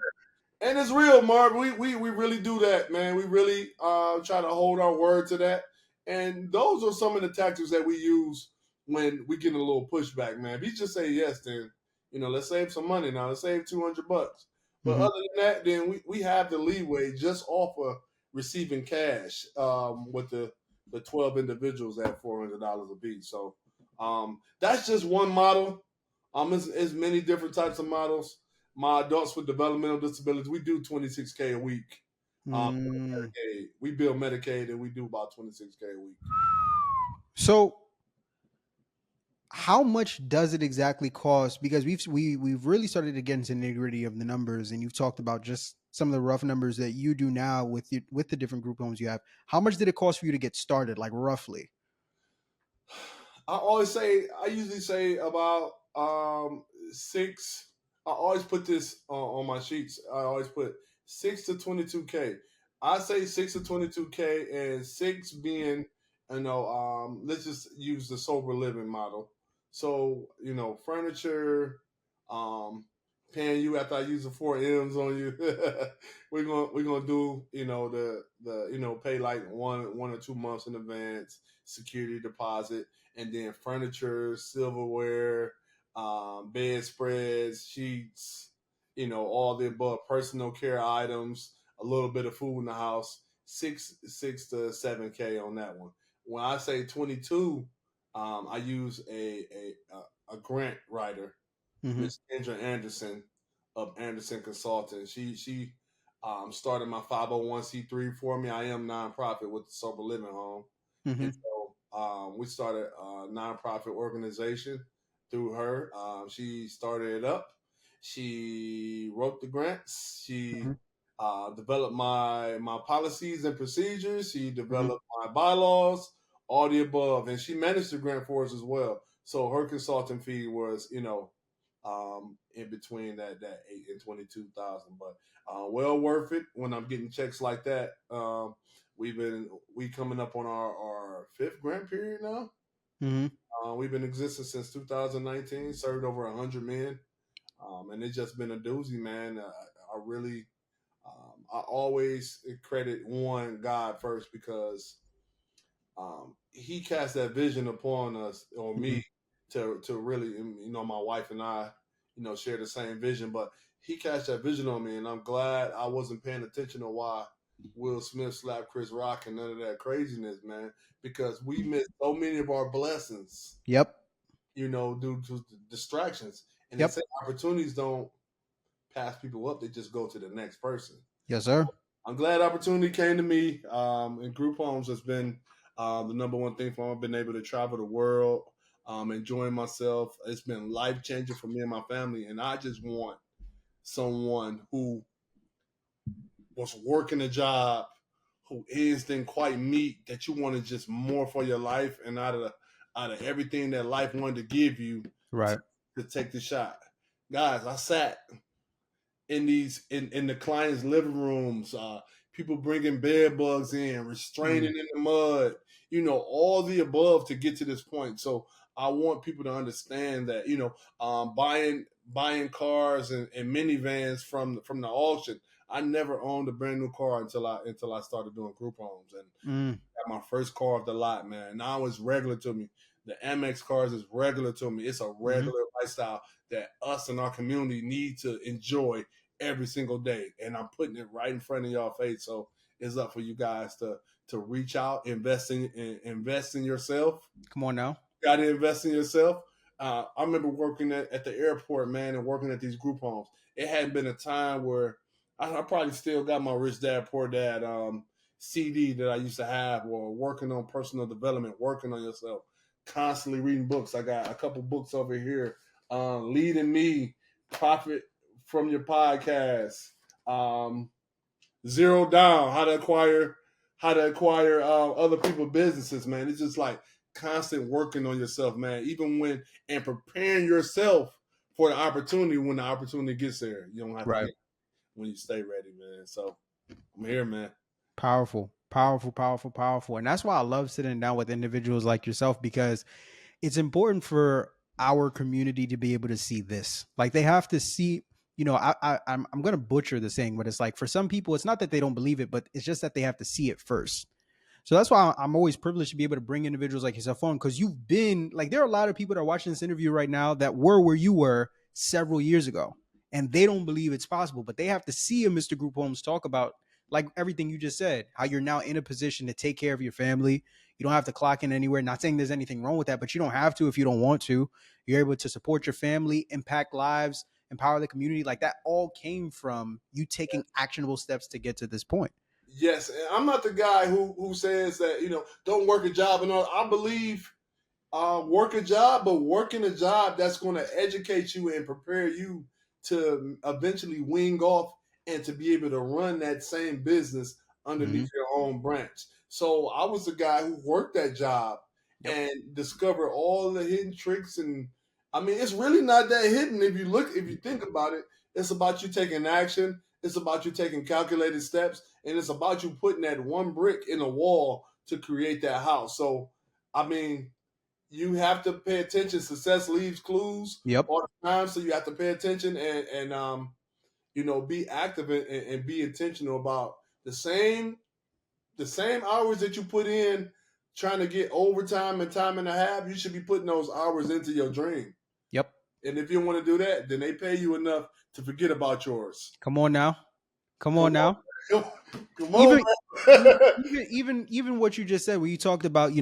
And it's real, Marv. We really do that, man. We really try to hold our word to that. And those are some of the tactics that we use when we get a little pushback, man. If you just say yes, then let's save some money now. Let's save $200. But Mhm. other than that, then we have the leeway just off of receiving cash with the 12 individuals at $400 a piece. So that's just one model. It's many different types of models. My adults with developmental disabilities, we do 26K a week. Mm. Medicaid. We bill Medicaid, and we do about 26K a week. So how much does it exactly cost? Because we've really started to get into the nitty gritty of the numbers, and you've talked about just some of the rough numbers that you do now with the different group homes you have. How much did it cost for you to get started, like roughly? I usually say about six. I always put this on my sheets. I always put 6 to 22K. I say 6 to 22K, and six being, let's just use the sober living model. So furniture, um, paying you after I use the 4 M's on you. we're gonna do the pay like 1 or 2 months in advance, security deposit, and then furniture, silverware, bedspreads, sheets, all the above, personal care items, a little bit of food in the house. 6 to 7K on that one. When I say 22, I use a grant writer Miss Kendra Anderson of Anderson Consulting. She started my 501c3 for me. I am nonprofit with the Sober Living Home, Mm-hmm. and so we started a nonprofit organization through her. She started it up. She wrote the grants. She Mm-hmm. developed my policies and procedures. She Mm-hmm. developed my bylaws, all the above, and she managed the grant for us as well. So her consulting fee was, in between that 8 and 22,000, but well worth it when I'm getting checks like that. We coming up on our fifth grant period now. Mm-hmm. We've been existing since 2019, served over 100 men, and it's just been a doozy, man. I really, I always credit one God first because he cast that vision upon us or Mm-hmm. me to really, my wife and I, share the same vision, but he cast that vision on me, and I'm glad I wasn't paying attention to why Will Smith slapped Chris Rock and none of that craziness, man, because we missed so many of our blessings, Yep. due to distractions. And they Yep. say opportunities don't pass people up; they just go to the next person. Yes, sir. I'm glad opportunity came to me. And group homes has been the number one thing for me. I've been able to travel the world, enjoying myself. It's been life changing for me and my family. And I just want someone who was working a job, who is didn't quite meet that you wanted just more for your life, and out of everything that life wanted to give you, Right. to take the shot. Guys, I sat in the clients' living rooms, people bringing bed bugs in, restraining in the mud, all the above to get to this point. So I want people to understand that, buying cars and minivans from the auction. I never owned a brand new car until I started doing group homes, and Mm. got my first car off the lot, man. Now it's regular to me. The Amex cars is regular to me. It's a Mm-hmm. regular lifestyle that us and our community need to enjoy every single day. And I'm putting it right in front of y'all face. So it's up for you guys to reach out, invest in yourself. Come on now. Got to invest in yourself. I remember working at the airport, man, and working at these group homes. It hadn't been a time where I probably still got my Rich Dad Poor Dad CD that I used to have, or working on personal development, working on yourself, constantly reading books. I got a couple books over here, Leading Me, Profit from Your Podcast, Zero Down, how to acquire other people's businesses, man. It's just like constant working on yourself, man. Even and preparing yourself for the opportunity when the opportunity gets there. You don't have to Right. get when you stay ready, man. So I'm here, man. Powerful, powerful, powerful, powerful. And that's why I love sitting down with individuals like yourself, because it's important for our community to be able to see this. Like, they have to see, I'm going to butcher the saying, but it's like, for some people, it's not that they don't believe it, but it's just that they have to see it first. So that's why I'm always privileged to be able to bring individuals like yourself on, because you've been like, there are a lot of people that are watching this interview right now that were where you were several years ago, and they don't believe it's possible, but they have to see a Mr. Group Homes talk about, like, everything you just said, how you're now in a position to take care of your family. You don't have to clock in anywhere. Not saying there's anything wrong with that, but you don't have to if you don't want to. You're able to support your family, impact lives, empower the community. Like, that all came from you taking actionable steps to get to this point. Yes, and I'm not the guy who says that don't work a job and all. I believe work a job, but working a job that's going to educate you and prepare you to eventually wing off and to be able to run that same business underneath your own branch. So I was the guy who worked that job and discovered all the hidden tricks. And I mean, it's really not that hidden if you think about it. It's about you taking action. It's about you taking calculated steps, and it's about you putting that one brick in a wall to create that house. So, I mean, you have to pay attention. Success leaves clues Yep. all the time, so you have to pay attention and be active and be intentional about the same hours that you put in trying to get overtime and time and a half. You should be putting those hours into your dream. Yep. And if you want to do that, then they pay you enough to forget about yours. Come on now. Come on now. Come on, even what you just said, where you talked about,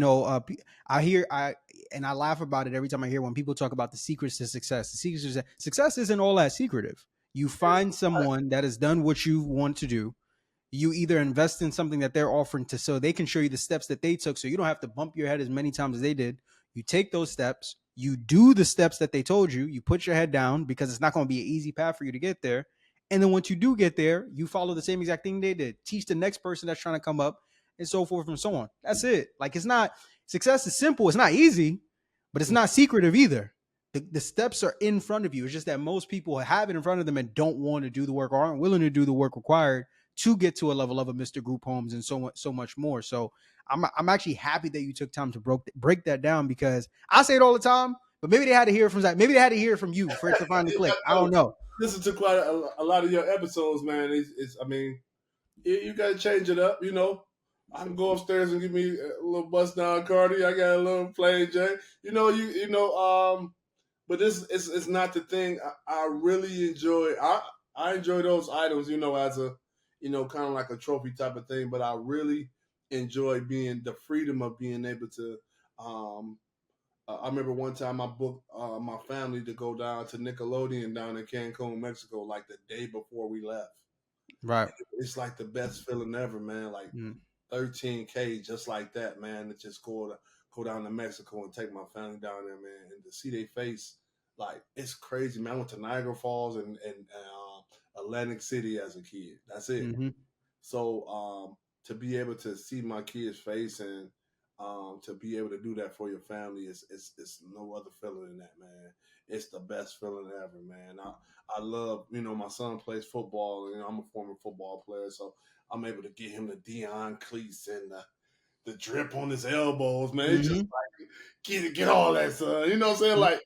I and I laugh about it every time I hear when people talk about the secrets to success. The secrets to success isn't all that secretive. You find someone that has done what you want to do. You either invest in something that they're offering to so they can show you the steps that they took so you don't have to bump your head as many times as they did. You take those steps, you do the steps that they told you, you put your head down because it's not going to be an easy path for you to get there. And then once you do get there, you follow the same exact thing they did. Teach the next person that's trying to come up and so forth and so on. That's it. Like, it's not, success is simple. It's not easy, but it's not secretive either. The steps are in front of you. It's just that most people have it in front of them and don't want to do the work or aren't willing to do the work required to get to a level of a Mr. Group Homes and so much more. So I'm actually happy that you took time to break that down, because I say it all the time, but maybe they had to hear it from Zach. Maybe they had to hear it from you for it to finally click. I don't know. Listen to quite a lot of your episodes, man. I mean, you got to change it up, you know. I can go upstairs and give me a little bust down Cardi. I got a little plain Jane. But this is not the thing. I really enjoy. I enjoy those items, you know, as a, you know, kind of like a trophy type of thing. But I really enjoy being the freedom of being able to. I remember one time I booked my family to go down to Nickelodeon down in Cancun, Mexico, like the day before we left. Right. It's like the best feeling ever, man. Like 13K, just like that, man. To just go down to Mexico and take my family down there, man, and to see their face, like, it's crazy, man. I went to Niagara Falls and Atlantic City as a kid. That's it. Mm-hmm. So to be able to see my kid's face and to be able to do that for your family is no other feeling than that, man. It's the best feeling ever, man. I love, you know, my son plays football, and I'm a former football player, so I'm able to get him the Dion cleats and the drip on his elbows, man. It's just like, get all that, son. You know what I'm saying? Like,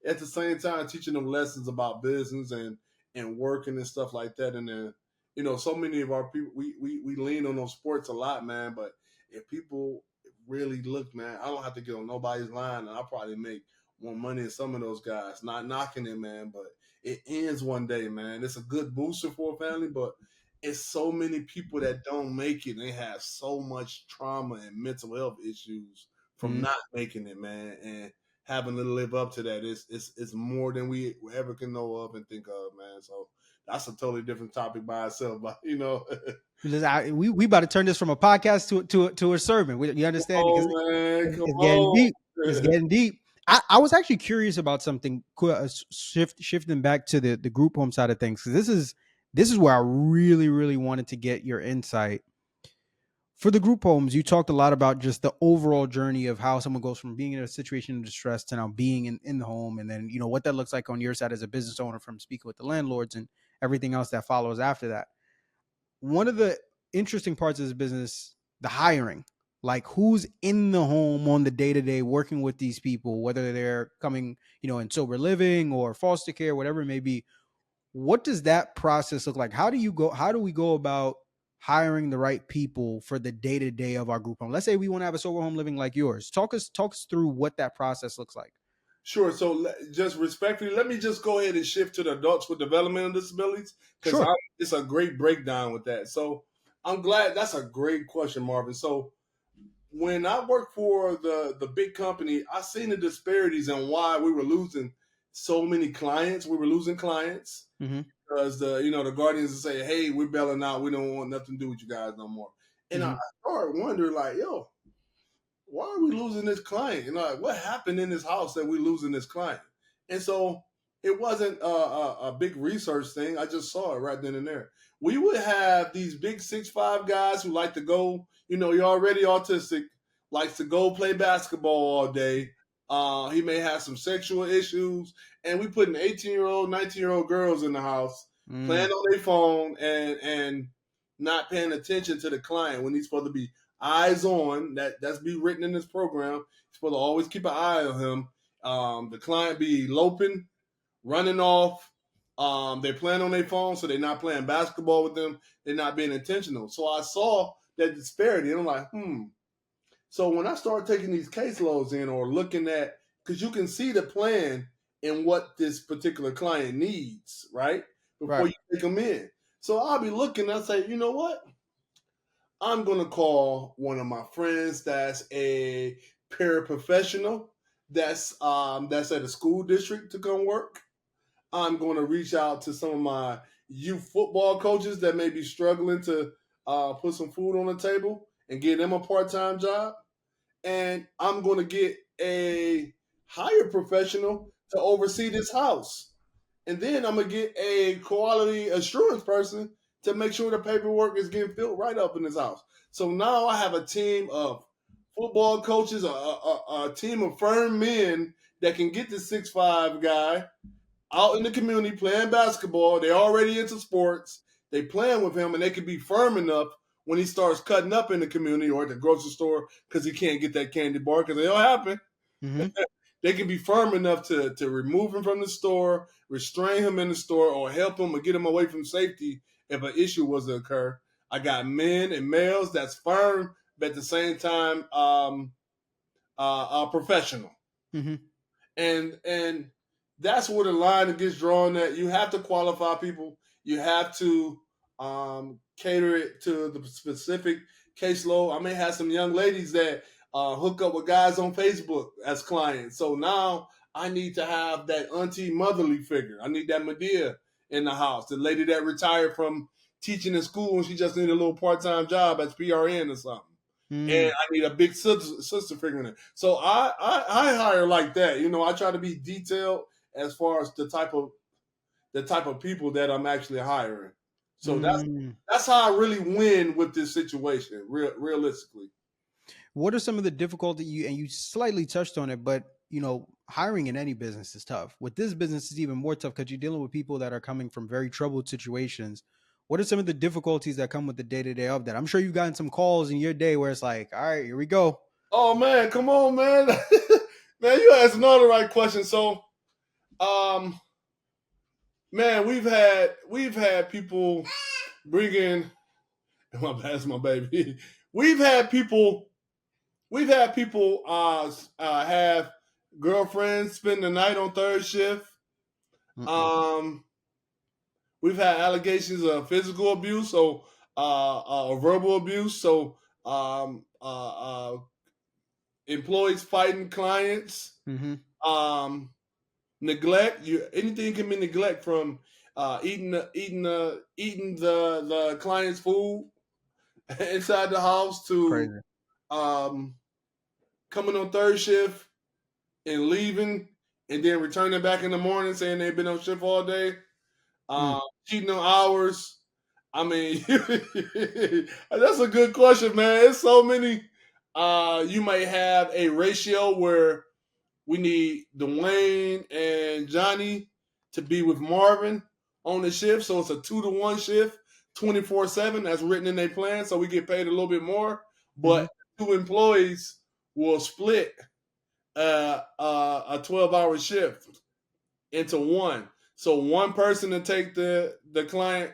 at the same time, teaching them lessons about business and working and stuff like that. And then, you know, so many of our people, we lean on those sports a lot, man. But if people really look, man, I don't have to get on nobody's line, and I'll probably make more money than some of those guys. Not knocking it, man, but it ends one day, man. It's a good booster for a family, but it's so many people that don't make it, and they have so much trauma and mental health issues from not making it, man. And having to live up to that, it's more than we ever can know of and think of, man. So that's a totally different topic by itself, but you know. we about to turn this from a podcast to a sermon. You understand? Because it's getting deep. It's getting deep. I was actually curious about something, shifting back to the group home side of things, because this is where I really, really wanted to get your insight. For the group homes, you talked a lot about just the overall journey of how someone goes from being in a situation of distress to now being in the home, and then, you know, what that looks like on your side as a business owner, from speaking with the landlords and everything else that follows after that. One of the interesting parts of this business, the hiring, like who's in the home on the day-to-day working with these people, whether they're coming, you know, in sober living or foster care, whatever it may be. What does that process look like? How do we go about hiring the right people for the day-to-day of our group home? Let's say we want to have a sober home living like yours. Talk us through what that process looks like. Sure. So just respectfully, let me just go ahead and shift to the adults with developmental disabilities, because it's a great breakdown with that. So I'm glad. That's a great question, Marvin. So when I worked for the big company, I seen the disparities and why we were losing so many clients. We were losing clients because the guardians would say, "Hey, we're bailing out. We don't want nothing to do with you guys no more." And I started wondering, like, yo, why are we losing this client? You know, like, what happened in this house that we're losing this client? And so it wasn't a big research thing. I just saw it right then and there. We would have these big 6'5" guys who like to go, you know, you're already autistic, likes to go play basketball all day. He may have some sexual issues. And we putting 18-year-old, 19-year-old girls in the house playing on their phone and not paying attention to the client when he's supposed to be eyes on. That's be written in this program. You're supposed to always keep an eye on him. The client be eloping, running off. They're playing on their phone, so they're not playing basketball with them. They're not being intentional. So I saw that disparity, and I'm like, So when I start taking these caseloads in or looking at, because you can see the plan in what this particular client needs, right? Before you take them in. So I'll be looking, I say, you know what? I'm going to call one of my friends that's a paraprofessional that's at a school district to come work. I'm going to reach out to some of my youth football coaches that may be struggling to put some food on the table and give them a part-time job. And I'm going to get a hired professional to oversee this house. And then I'm going to get a quality assurance person to make sure the paperwork is getting filled right up in this house. So now I have a team of football coaches, a team of firm men that can get the 6'5" guy out in the community playing basketball. They're already into sports. They playing with him, and they can be firm enough when he starts cutting up in the community or at the grocery store because he can't get that candy bar because it'll happen. Mm-hmm. They can be firm enough to remove him from the store, restrain him in the store, or help him or get him away from safety if an issue was to occur. I got men and males that's firm, but at the same time, professional. Mm-hmm. And that's where the line gets drawn. That you have to qualify people. You have to cater it to the specific caseload. I may have some young ladies that hook up with guys on Facebook as clients. So now I need to have that auntie motherly figure. I need that Medea in the house, the lady that retired from teaching in school and she just needed a little part-time job as PRN or something. And I need a big sister figure in it. So I hire like that. You know, I try to be detailed as far as the type of people that I'm actually hiring. So that's how I really win with this situation, realistically. What are some of the difficulty you slightly touched on it, but you know, hiring in any business is tough. With this business, it's even more tough because you're dealing with people that are coming from very troubled situations. What are some of the difficulties that come with the day-to-day of that? I'm sure you've gotten some calls in your day where it's like, all right, here we go. Oh man, come on, man. Man, you asked another right question. So man, we've had people bring in that's my baby. We've had people have girlfriends spend the night on third shift. Um, we've had allegations of physical abuse, so verbal abuse. So employees fighting clients. Neglect. Anything can be neglect from eating the client's food inside the house to coming on third shift and leaving and then returning back in the morning saying they've been on shift all day, cheating on hours. I mean, that's a good question, man. It's so many. You might have a ratio where we need Dwayne and Johnny to be with Marvin on the shift, so it's a 2-to-1 shift, 24/7. That's written in their plan, so we get paid a little bit more. But two employees will split a 12-hour shift into one. So one person to take the client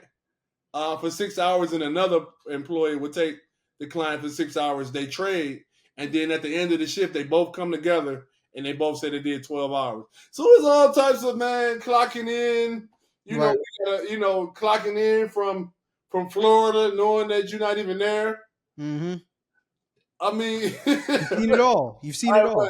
for 6 hours, and another employee would take the client for 6 hours. They trade, and then at the end of the shift, they both come together and they both say they did 12 hours. So it's all types of, man, clocking in. Clocking in from Florida, knowing that you're not even there. I mean, you've seen it all. You've seen it all.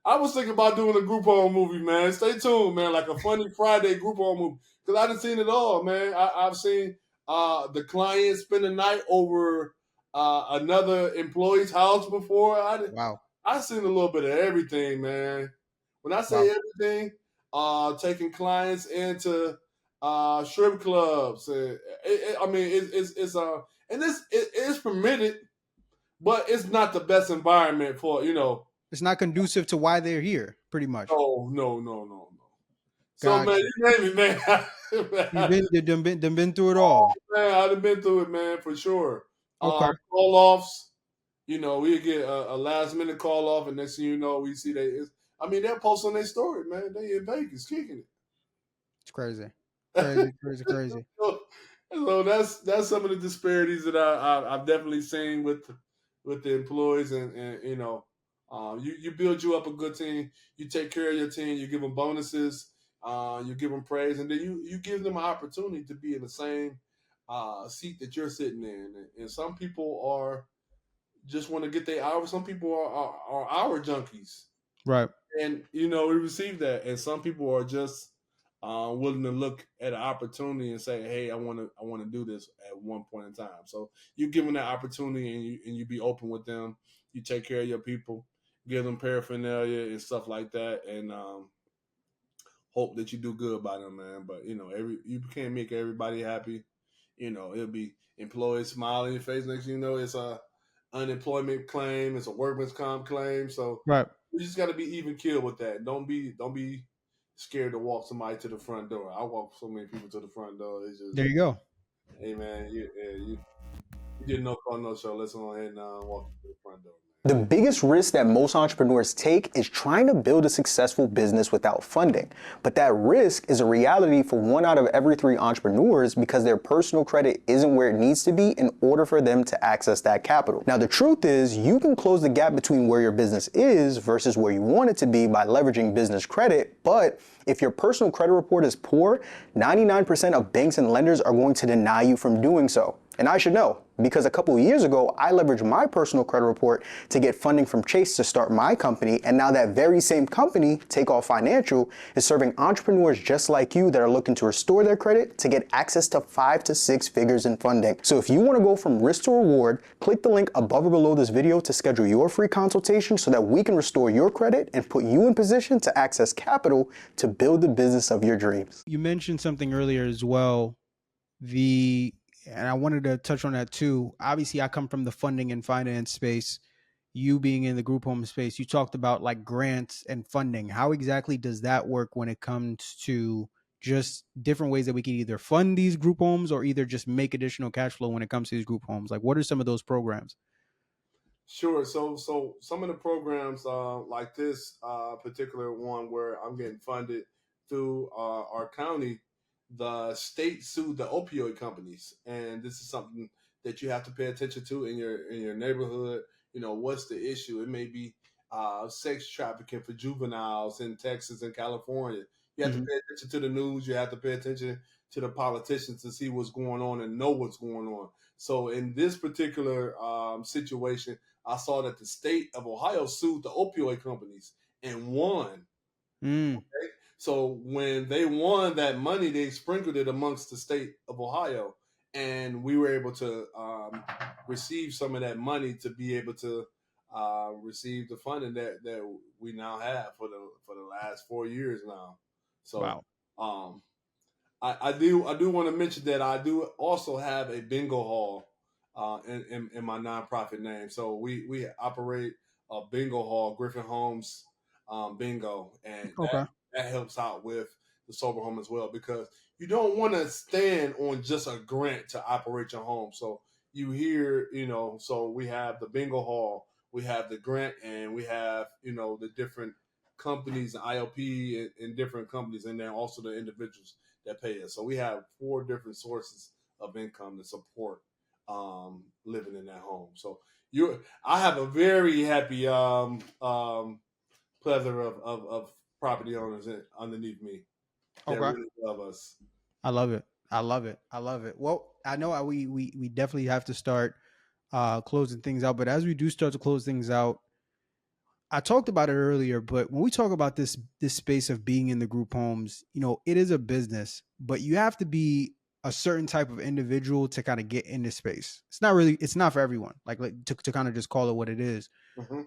I was thinking about doing a group home movie, man. Stay tuned, man. Like a funny Friday group home movie, because I done seen it all, man. I've seen the client spend the night over another employee's house before. I've seen a little bit of everything, man. When I say everything, taking clients into strip clubs. I mean, it's permitted, but it's not the best environment for, It's not conducive to why they're here, pretty much. Oh, no. So, man, you name it, man. You've been through it all. Man, I've been through it, man, for sure. Okay. Call-offs. We get a last-minute call-off, and next thing you know, we see they'll post on their story, man. They in Vegas kicking it. It's crazy. Crazy. So that's some of the disparities that I've definitely seen with the employees, and you build you up a good team. You take care of your team. You give them bonuses. You give them praise, and then you give them an opportunity to be in the same seat that you're sitting in. And some people are just want to get their hours. Some people are hour junkies. Right. And we receive that, and some people are just willing to look at an opportunity and say, "Hey, I want to do this at one point in time." So you give them that opportunity, and you be open with them. You take care of your people, give them paraphernalia and stuff like that, and hope that you do good by them, man. But you can't make everybody happy. It'll be employees smiling in your face. Next thing you know, it's a unemployment claim, it's a workman's comp claim. So Right. you just got to be even keel with that. Don't be scared to walk somebody to the front door. I walk so many people to the front door. It's There just, you go. hey man, you did no call no show. Let's go ahead and walk you to the front door, The man. biggest risk that most entrepreneurs take is trying to build a successful business without funding. But that risk is a reality for 1 out of every 3 entrepreneurs because their personal credit isn't where it needs to be in order for them to access that capital. Now, the truth is you can close the gap between where your business is versus where you want it to be by leveraging business credit, but if your personal credit report is poor, 99% of banks and lenders are going to deny you from doing so. And I should know, because a couple of years ago, I leveraged my personal credit report to get funding from Chase to start my company. And now that very same company, Takeoff Financial, is serving entrepreneurs just like you that are looking to restore their credit to get access to 5 to 6 figures in funding. So if you want to go from risk to reward, click the link above or below this video to schedule your free consultation so that we can restore your credit and put you in position to access capital to build the business of your dreams. You mentioned something earlier as well. And I wanted to touch on that too. Obviously, I come from the funding and finance space. You being in the group home space, you talked about like grants and funding. How exactly does that work when it comes to just different ways that we can either fund these group homes or either just make additional cash flow when it comes to these group homes? Like, what are some of those programs? Sure. So some of the programs like this particular one where I'm getting funded through our county, the state sued the opioid companies, and this is something that you have to pay attention to in your neighborhood. What's the issue? It may be sex trafficking for juveniles in Texas and California. You have to Mm-hmm. pay attention to the news. You have to pay attention to the politicians to see what's going on and know what's going on. So in this particular situation, I saw that the state of Ohio sued the opioid companies and won. Mm. So when they won that money, they sprinkled it amongst the state of Ohio, and we were able to receive some of that money to be able to receive the funding that we now have for the last 4 years now. So Wow. um, I do want to mention that I do also have a bingo hall in my nonprofit name. So we operate a bingo hall, Griffin Homes Bingo, and Okay. that helps out with the sober home as well because you don't want to stand on just a grant to operate your home. So you hear, so we have the bingo hall, we have the grant, and we have the different companies, IOP, and different companies, and then also the individuals that pay us. So we have 4 different sources of income to support living in that home. So I have a very happy plethora of property owners underneath me that Okay. really love us. I love it. I love it. I love it. Well, I know we definitely have to start closing things out, but as we do start to close things out, I talked about it earlier, but when we talk about this space of being in the group homes, it is a business, but you have to be a certain type of individual to kind of get in this space. It's not for everyone. Like to kind of just call it what it is. Mm-hmm.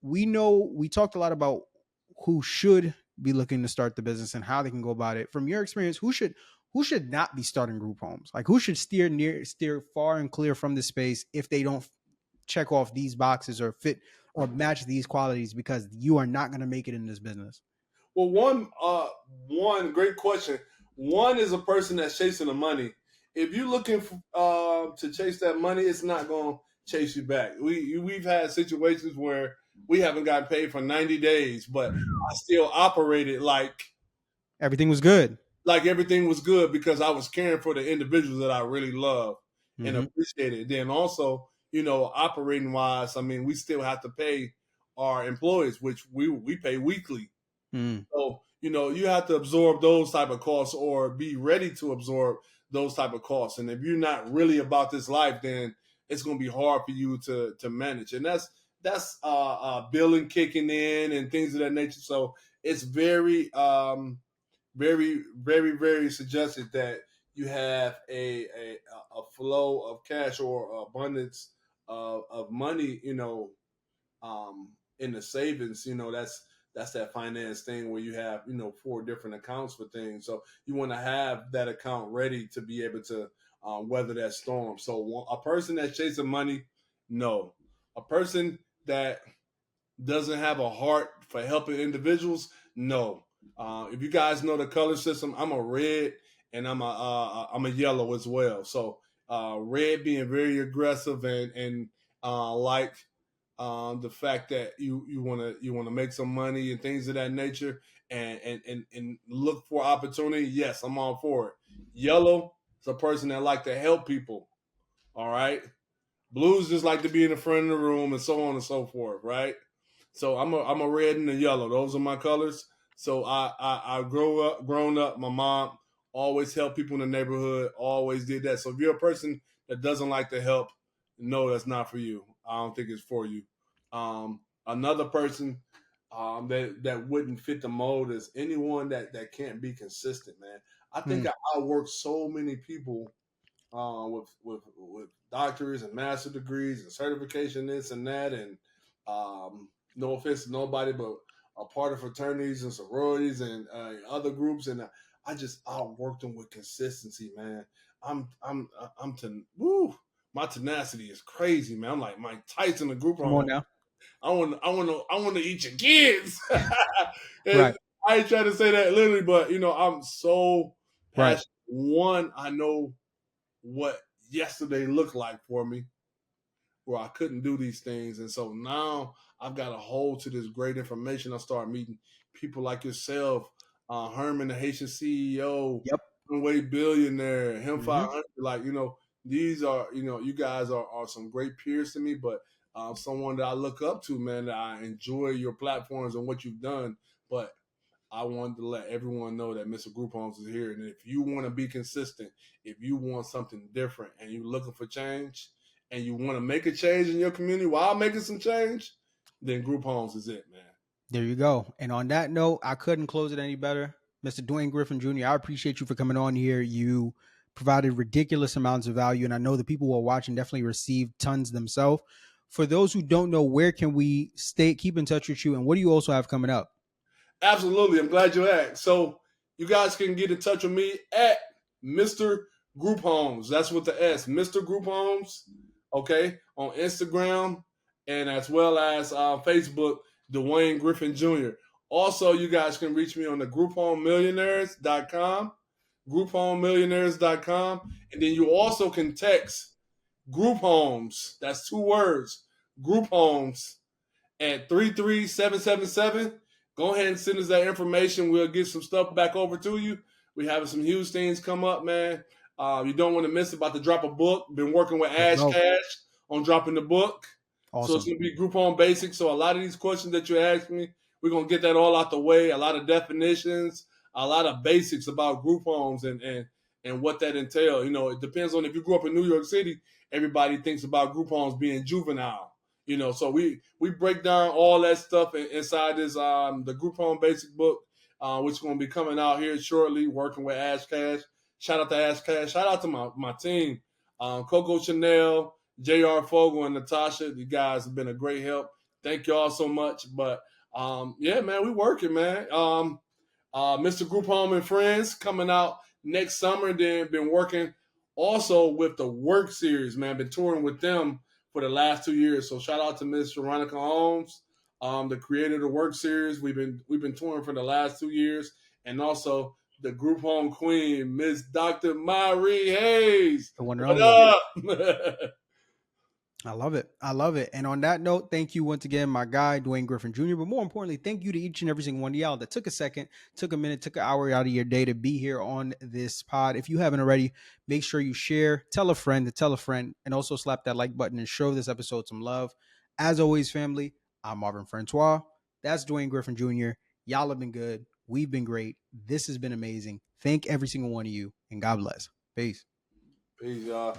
We talked a lot about who should be looking to start the business and how they can go about it. From your experience, who should not be starting group homes? Like who should steer far and clear from the space if they don't check off these boxes or fit or match these qualities because you are not going to make it in this business? Well, one great question. One is a person that's chasing the money. If you're looking to chase that money, it's not going to chase you back. We've had situations where we haven't gotten paid for 90 days, but I still operated Everything was good. like everything was good because I was caring for the individuals that I really love and Mm-hmm. appreciated. Then also, operating wise, I mean, we still have to pay our employees, which we pay weekly. Mm. So, you have to absorb those type of costs or be ready to absorb those type of costs. And if you're not really about this life, then it's going to be hard for you to manage. And that's billing kicking in and things of that nature. So it's very suggested that you have a flow of cash or abundance of money, in the savings. That's that finance thing where you have 4 different accounts for things. So you want to have that account ready to be able to weather that storm. So a person that's chasing money, no. A person that doesn't have a heart for helping individuals, no. If you guys know the color system, I'm a red and I'm a yellow as well. So red being very aggressive and like the fact that you want to make some money and things of that nature and look for opportunity. Yes, I'm all for it. Yellow is a person that like to help people. All right. Blues just like to be in the front of the room and so on and so forth. Right. So I'm a red and a yellow. Those are my colors. So I grown up. My mom always helped people in the neighborhood. Always did that. So if you're a person that doesn't like to help, no, that's not for you. I don't think it's for you. Another person that wouldn't fit the mold is anyone that can't be consistent, man. I think I work so many people with doctors and master degrees and certification this and that, and no offense to nobody, but a part of fraternities and sororities and other groups, and I worked them with consistency, man. Woo, my tenacity is crazy, man. I'm like Mike Tyson, the group. Come on now. I want to eat your kids. And Right. I ain't trying to say that literally, but I'm so Right. passionate. One, I know what yesterday looked like for me, where I couldn't do these things. And so now I've got a hold to this great information. I start meeting people like yourself, Herman, the Haitian CEO, Yep. Way billionaire, him Hmm. 500. Like, these are, you guys are some great peers to me, but someone that I look up to, man, that I enjoy your platforms and what you've done. But I wanted to let everyone know that Mr. Group Homes is here. And if you want to be consistent, if you want something different and you're looking for change and you want to make a change in your community while making some change, then Group Homes is it, man. There you go. And on that note, I couldn't close it any better. Mr. Dwayne Griffin Jr., I appreciate you for coming on here. You provided ridiculous amounts of value, and I know the people who are watching definitely received tons themselves. For those who don't know, where can we keep in touch with you, and what do you also have coming up? Absolutely. I'm glad you asked. So you guys can get in touch with me at Mr. Group Homes. That's with the S, Mr. Group Homes. Okay, on Instagram and as well as Facebook, Dwayne Griffin Jr. Also, you guys can reach me on the GroupHomeMillionaires.com, GroupHomeMillionaires.com, and then you also can text Group Homes. That's 2 words, Group Homes at 33777. Go ahead and send us that information. We'll get some stuff back over to you. We having some huge things come up, man. You don't want to miss it. About to drop a book. Been working with Let's Ash go. Cash on dropping the book. So it's Awesome. going to be Group Home Basics. So a lot of these questions that you asked me, we're going to get that all out the way. A lot of definitions, a lot of basics about group homes and what that entails. It depends on if you grew up in New York City, everybody thinks about group homes being juvenile. So we break down all that stuff inside this the Group Home Basic book, which is going to be coming out here shortly. Working with Ash Cash. Shout out to Ash Cash. Shout out to my team, Coco Chanel, J.R. Fogel, and Natasha. You guys have been a great help. Thank y'all so much. But yeah, man, we working, man. Mr. Group Home and Friends coming out next summer. Then been working also with the Work Series, man. Been touring with them for the last 2 years. So shout out to Miss Veronica Holmes, the creator of the Work Series. We've been touring for the last 2 years, and also the Group Home Queen, Miss Dr. Marie Hayes. The one and What only. up? I love it. I love it. And on that note, thank you once again, my guy, Dwayne Griffin Jr. But more importantly, thank you to each and every single one of y'all that took a second, took a minute, took an hour out of your day to be here on this pod. If you haven't already, make sure you share, tell a friend to tell a friend, and also slap that like button and show this episode some love. As always, family, I'm Marvin Francois. That's Dwayne Griffin Jr. Y'all have been good. We've been great. This has been amazing. Thank every single one of you, and God bless. Peace. Peace, y'all.